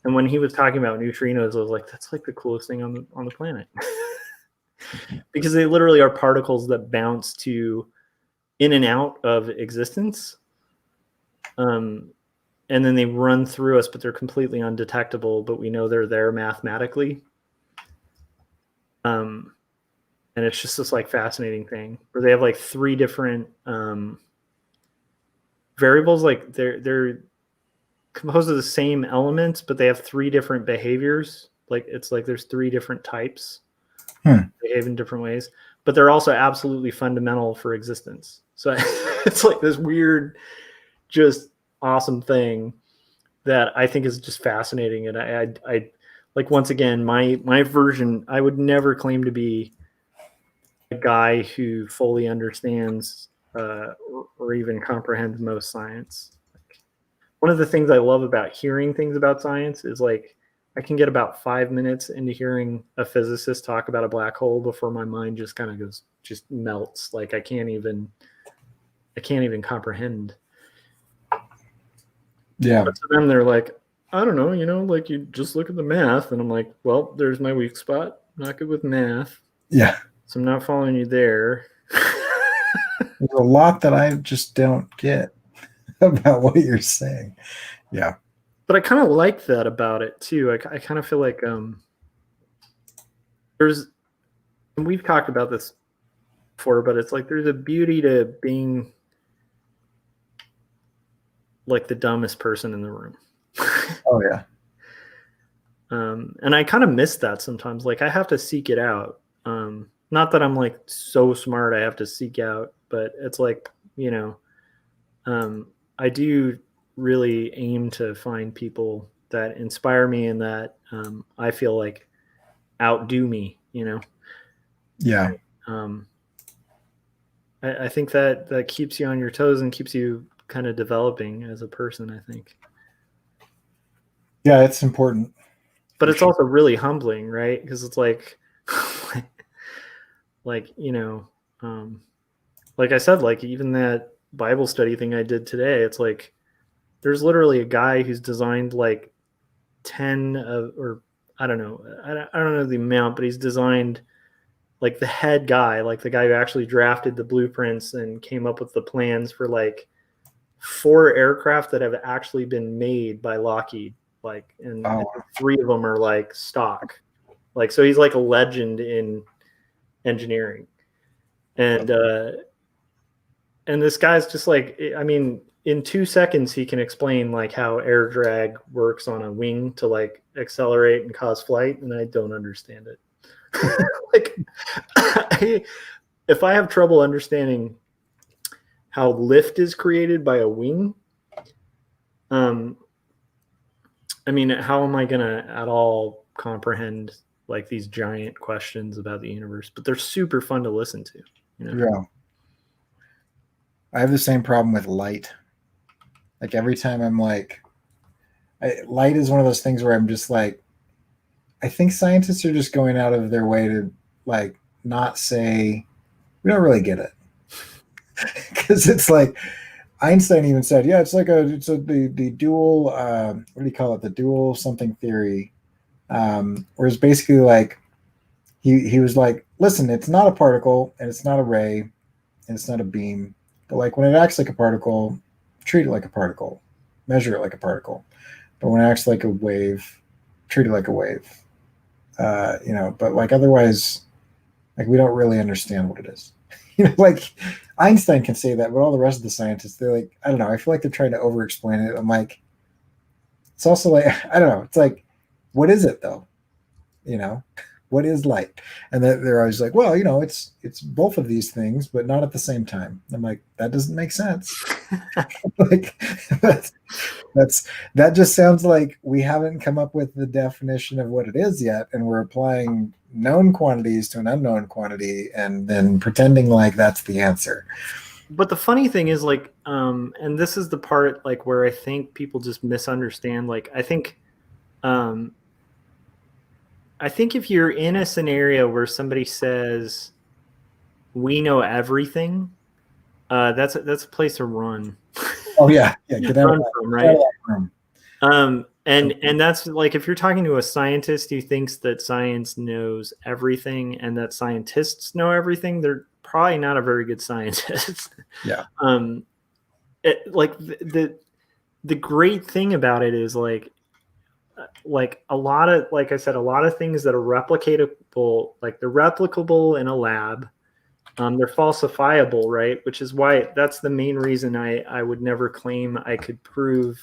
And when he was talking about neutrinos, I was like, that's like the coolest thing on the planet. Because they literally are particles that bounce in and out of existence. And then they run through us, but they're completely undetectable, but we know they're there mathematically. And it's just this like fascinating thing where they have like three different variables. Like they're composed of the same elements, but they have three different behaviors. Like it's like there's three different types. They behave in different ways, but they're also absolutely fundamental for existence. So it's like this weird, just awesome thing that I think is just fascinating. And I like, once again, my version, I would never claim to be a guy who fully understands or even comprehends most science. One of the things I love about hearing things about science is like I can get about 5 minutes into hearing a physicist talk about a black hole before my mind just kind of just melts. Like I can't even comprehend. Yeah. But to them, they're like, I don't know, like you just look at the math, and I'm like, well, there's my weak spot. I'm not good with math. Yeah. So I'm not following you there. There's a lot that I just don't get about what you're saying. Yeah. But I kind of like that about it too. I kind of feel like and we've talked about this before, but it's like there's a beauty to being like the dumbest person in the room. Oh yeah. And I kind of miss that sometimes. Like I have to seek it out. Not that I'm like so smart I have to seek out, but it's like, I do really aim to find people that inspire me and that I feel like outdo me, Yeah. I think that keeps you on your toes and keeps you kind of developing as a person, I think. Yeah, it's important. But it's also really humbling, right? Because it's like, like I said, like even that Bible study thing I did today, it's like there's literally a guy who's designed like 10 of, or I don't know the amount, but he's designed like the head guy, like the guy who actually drafted the blueprints and came up with the plans for like 4 aircraft that have actually been made by Lockheed, like, and 3 of them are like stock. Like, so he's like a legend in engineering. And this guy's just like, I mean, in 2 seconds, he can explain like how air drag works on a wing to like accelerate and cause flight. And I don't understand it. Like, if I have trouble understanding how lift is created by a wing, I mean, how am I going to at all comprehend like these giant questions about the universe? But they're super fun to listen to. Yeah. I have the same problem with light. Like every time I'm like, light is one of those things where I'm just like, I think scientists are just going out of their way to like not say, we don't really get it. Because it's like, Einstein even said, yeah, it's like the dual, what do you call it? The dual something theory. Where it's basically like, he was like, listen, it's not a particle and it's not a ray and it's not a beam. But like when it acts like a particle, treat it like a particle, measure it like a particle. But when it acts like a wave, treat it like a wave. But like otherwise, like we don't really understand what it is. Like Einstein can say that, but all the rest of the scientists, they're like, I don't know. I feel like they're trying to over-explain it. I'm like, it's also like, I don't know. It's like, what is it though? What is light? And they're always like, well, it's both of these things, but not at the same time. I'm like, that doesn't make sense. Like that just sounds like we haven't come up with the definition of what it is yet, and we're applying known quantities to an unknown quantity and then pretending like that's the answer. But the funny thing is like, and this is the part like where I think people just misunderstand. Like, I think if you're in a scenario where somebody says, we know everything, that's a place to run. Oh yeah. Get out run from, right? And that's like, if you're talking to a scientist who thinks that science knows everything and that scientists know everything, they're probably not a very good scientist. Yeah. Like the great thing about it is like a lot of, like I said, a lot of things that are replicatable, like they're replicable in a lab. They're falsifiable, right? Which is why that's the main reason I would never claim I could prove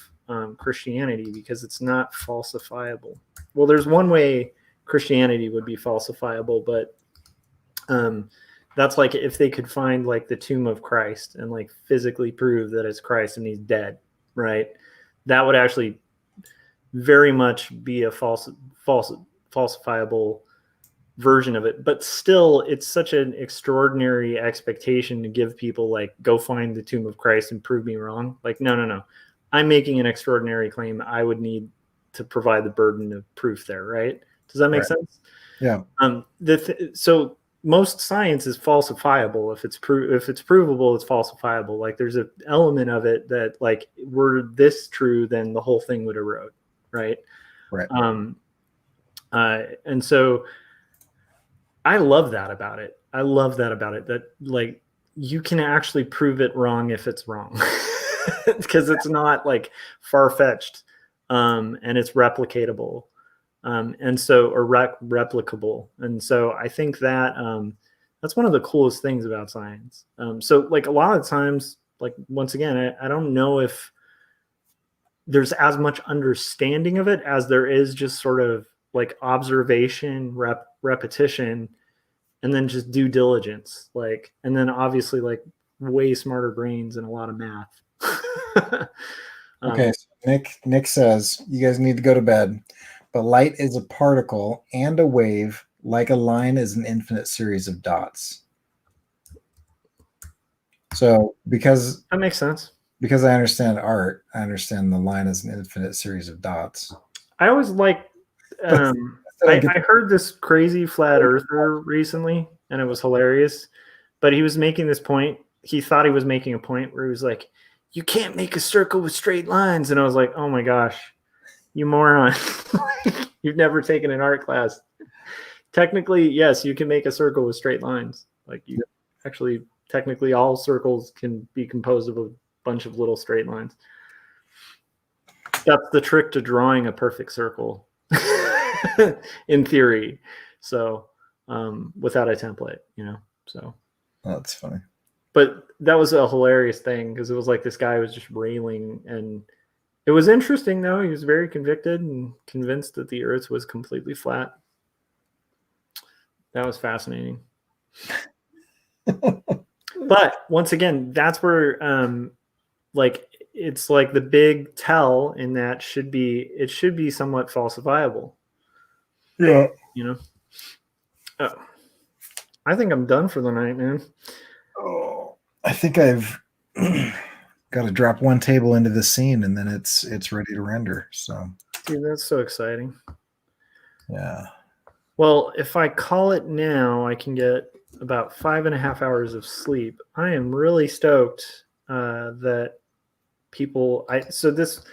Christianity, because it's not falsifiable. Well, there's one way Christianity would be falsifiable, but That's like if they could find like the tomb of Christ and like physically prove that it's Christ and he's dead, right? That would actually very much be a falsifiable version of it. But still, it's such an extraordinary expectation to give people like, go find the tomb of Christ and prove me wrong. Like, no. I'm making an extraordinary claim. I would need to provide the burden of proof there, right? Does that make sense? Yeah. So most science is falsifiable. If it's provable, it's falsifiable. Like there's an element of it that like, were this true, then the whole thing would erode, right? Right. And so I love that about it. That like you can actually prove it wrong if it's wrong, because it's not like far-fetched, and it's replicatable. And so, or replicable. And so I think that that's one of the coolest things about science. So like a lot of times, like once again, I don't know if there's as much understanding of it as there is just sort of like observation, repetition, and then just due diligence. Like, and then obviously like way smarter brains and a lot of math. Okay, so Nick says you guys need to go to bed. But light is a particle and a wave, like a line is an infinite series of dots. So because that makes sense. Because I understand art, I understand the line is an infinite series of dots. I always like I heard this crazy flat earther recently, and it was hilarious. But he was making this point. He thought he was making a point where he was like, you can't make a circle with straight lines. And I was like, oh my gosh, you moron. You've never taken an art class. Technically, yes, you can make a circle with straight lines. Like you actually, technically all circles can be composed of a bunch of little straight lines. That's the trick to drawing a perfect circle in theory. So without a template, so. Oh, that's funny. But that was a hilarious thing because it was like this guy was just railing, and it was interesting though. He was very convicted and convinced that the earth was completely flat. That was fascinating. But once again, that's where like it's like the big tell in that it should be somewhat falsifiable. Yeah. Oh, I think I'm done for the night, man. Oh, I think I've got to drop one table into the scene and then it's ready to render. So, dude, that's so exciting. Yeah. Well, if I call it now, I can get about 5.5 hours of sleep. I am really stoked that people. So this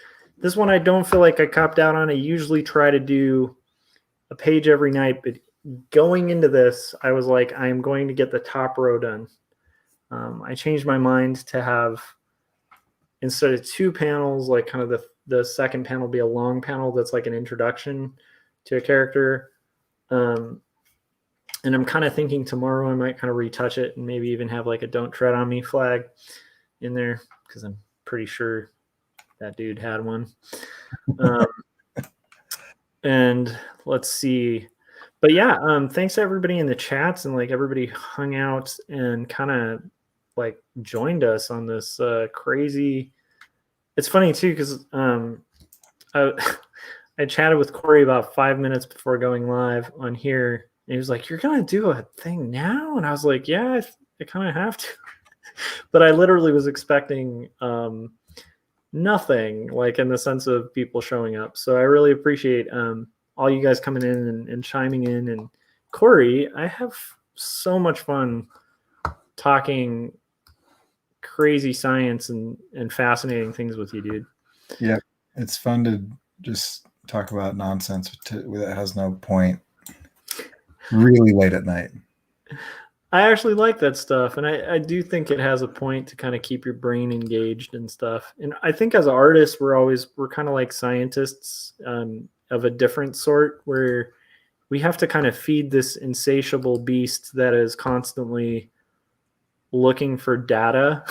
one I don't feel like I copped out on. I usually try to do a page every night, but going into this, I was like, I am going to get the top row done. I changed my mind to have, instead of 2 panels, like kind of the second panel be a long panel that's like an introduction to a character. And I'm kind of thinking tomorrow I might kind of retouch it and maybe even have like a "Don't Tread on Me" flag in there, because I'm pretty sure that dude had one. And let's see. But yeah, thanks to everybody in the chats, and like everybody hung out and kind of like joined us on this crazy. It's funny too, because I chatted with Corey about 5 minutes before going live on here. And he was like, "You're gonna do a thing now?" And I was like, "Yeah, I kind of have to." But I literally was expecting nothing, like in the sense of people showing up. So I really appreciate all you guys coming in and chiming in. And Corey, I have so much fun talking crazy science and fascinating things with you, dude. Yeah, it's fun to just talk about nonsense that has no point really late at night. I actually like that stuff, and I do think it has a point to kind of keep your brain engaged and stuff. And I think as artists, we're kind of like scientists of a different sort, where we have to kind of feed this insatiable beast that is constantly looking for data.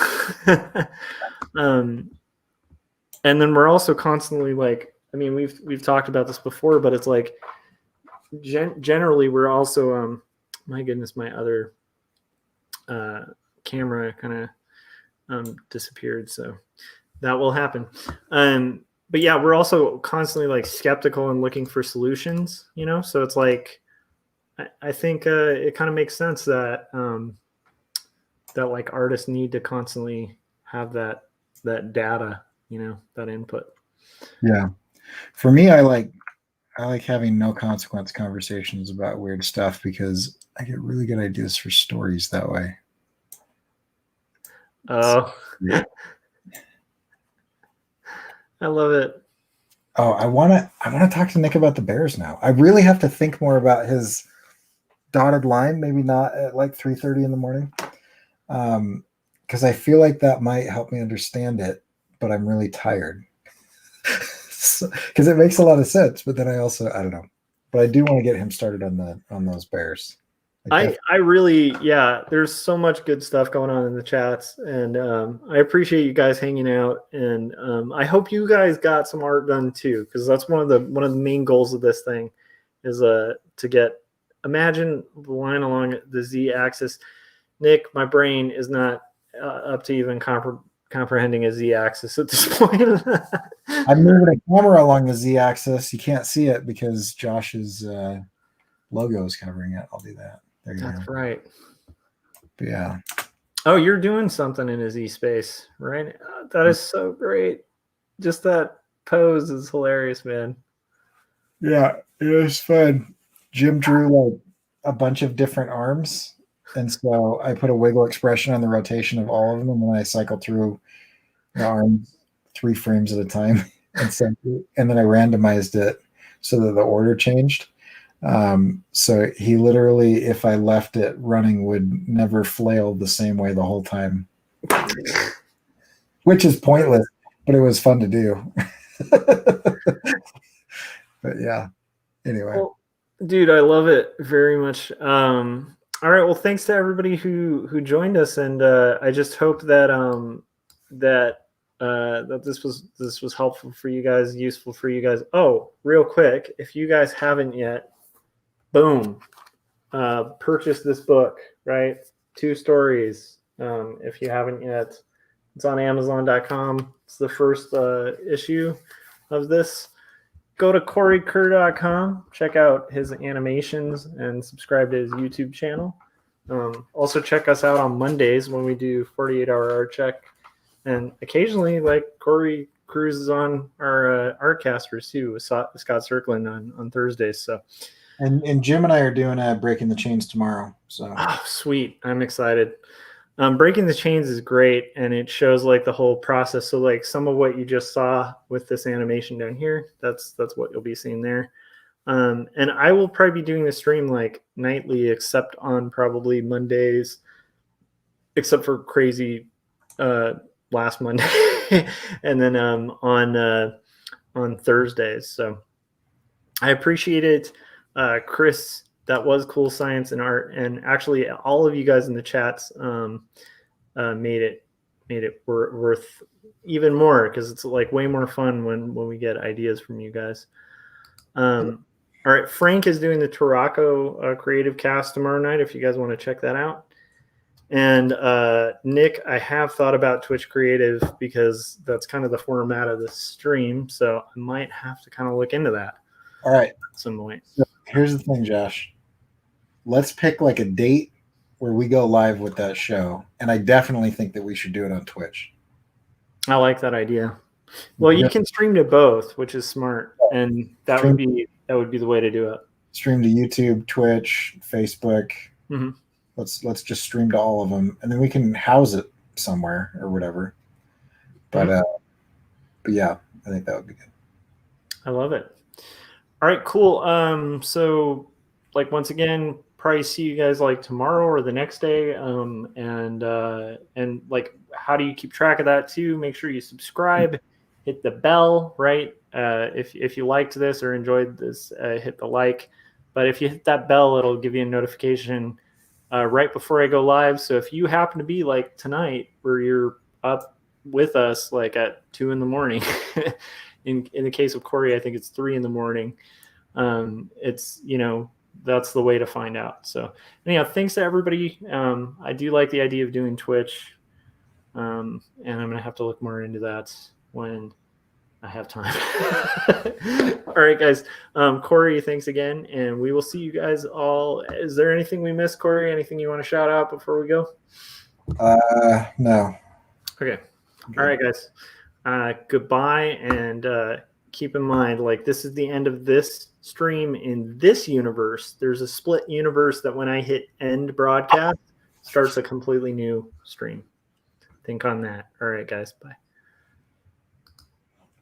And then we're also constantly like, I mean, we've talked about this before, but it's like generally we're also my goodness, my other camera kind of disappeared. So that will happen. But yeah, we're also constantly like skeptical and looking for solutions, you know? So it's like, I think it kind of makes sense that that like artists need to constantly have that data, you know, that input. Yeah. For me, I like having no consequence conversations about weird stuff because I get really good ideas for stories that way. Oh, I love it. Oh, I want to talk to Nick about the Bears now. I really have to think more about his dotted line, maybe not at like 3:30 in the morning. Because I feel like that might help me understand it, but I'm really tired. Because it makes a lot of sense, but then I don't know. But I do want to get him started on those Bears. I really, yeah, there's so much good stuff going on in the chats, and I appreciate you guys hanging out, and I hope you guys got some art done too, because that's one of the main goals of this thing is to get, imagine the line along the z-axis. Nick, my brain is not up to even comprehending a z-axis at this point. I'm moving a camera along the z-axis. You can't see it because Josh's logo is covering it. I'll do that. There you go. That's right. But yeah. Oh, you're doing something in a Z space, right? That is so great. Just that pose is hilarious, man. Yeah, it was fun. Jim drew like a bunch of different arms. And so I put a wiggle expression on the rotation of all of them. And then I cycled through the arms 3 frames at a time. And then I randomized it so that the order changed. So he literally, if I left it running, would never flail the same way the whole time, which is pointless, but it was fun to do. But yeah, anyway. Well, dude, I love it very much. All right, well, thanks to everybody who joined us, and I just hope that that this was helpful for you guys, useful for you guys. Oh, real quick, if you guys haven't yet, boom, purchase this book, right? 2 stories. If you haven't yet, it's on Amazon.com. It's the first issue of this. Go to CoreyKerr.com, check out his animations, and subscribe to his YouTube channel. Also, check us out on Mondays when we do 48-hour art check. And occasionally, like, Corey cruises on our Artcasters too with Scott Circlin on Thursdays. So, and Jim and I are doing Breaking the Chains tomorrow. So sweet. I'm excited. Breaking the Chains is great, and it shows like the whole process. So like some of what you just saw with this animation down here, that's what you'll be seeing there. And I will probably be doing the stream like nightly, except on probably Mondays, except for crazy last Monday, and then on Thursdays. So I appreciate it, Chris. That was cool science and art, and actually all of you guys in the chats made it worth even more, because it's like way more fun when we get ideas from you guys. All right, Frank is doing the Tarako creative cast tomorrow night if you guys want to check that out. And Nick, I have thought about Twitch Creative because that's kind of the format of the stream, so I might have to kind of look into that. All right, at some point. So here's the thing, Josh. Let's pick like a date where we go live with that show, and I definitely think that we should do it on Twitch. I like that idea. Well, you can stream to both, which is smart, and that would be the way to do it. Stream to YouTube, Twitch, Facebook. Mm-hmm. Let's just stream to all of them, and then we can house it somewhere or whatever. But yeah, I think that would be good. I love it. All right, cool. So like once again, probably see you guys like tomorrow or the next day. And like, how do you keep track of that too? Make sure you subscribe, hit the bell, right? If you liked this or enjoyed this, hit the like. But if you hit that bell, it'll give you a notification right before I go live. So if you happen to be like tonight, where you're up with us like at 2 a.m, in the case of Corey, I think it's 3 a.m. It's, you know, that's the way to find out. So anyhow, thanks to everybody. I do like the idea of doing Twitch. And I'm going to have to look more into that when I have time. All right, guys. Corey, thanks again. And we will see you guys all. Is there anything we missed, Corey? Anything you want to shout out before we go? No. Okay. All right, guys. Goodbye. And keep in mind, like, this is the end of this stream in this universe. There's a split universe that when I hit end broadcast, starts a completely new stream. Think on that. All right, guys. Bye.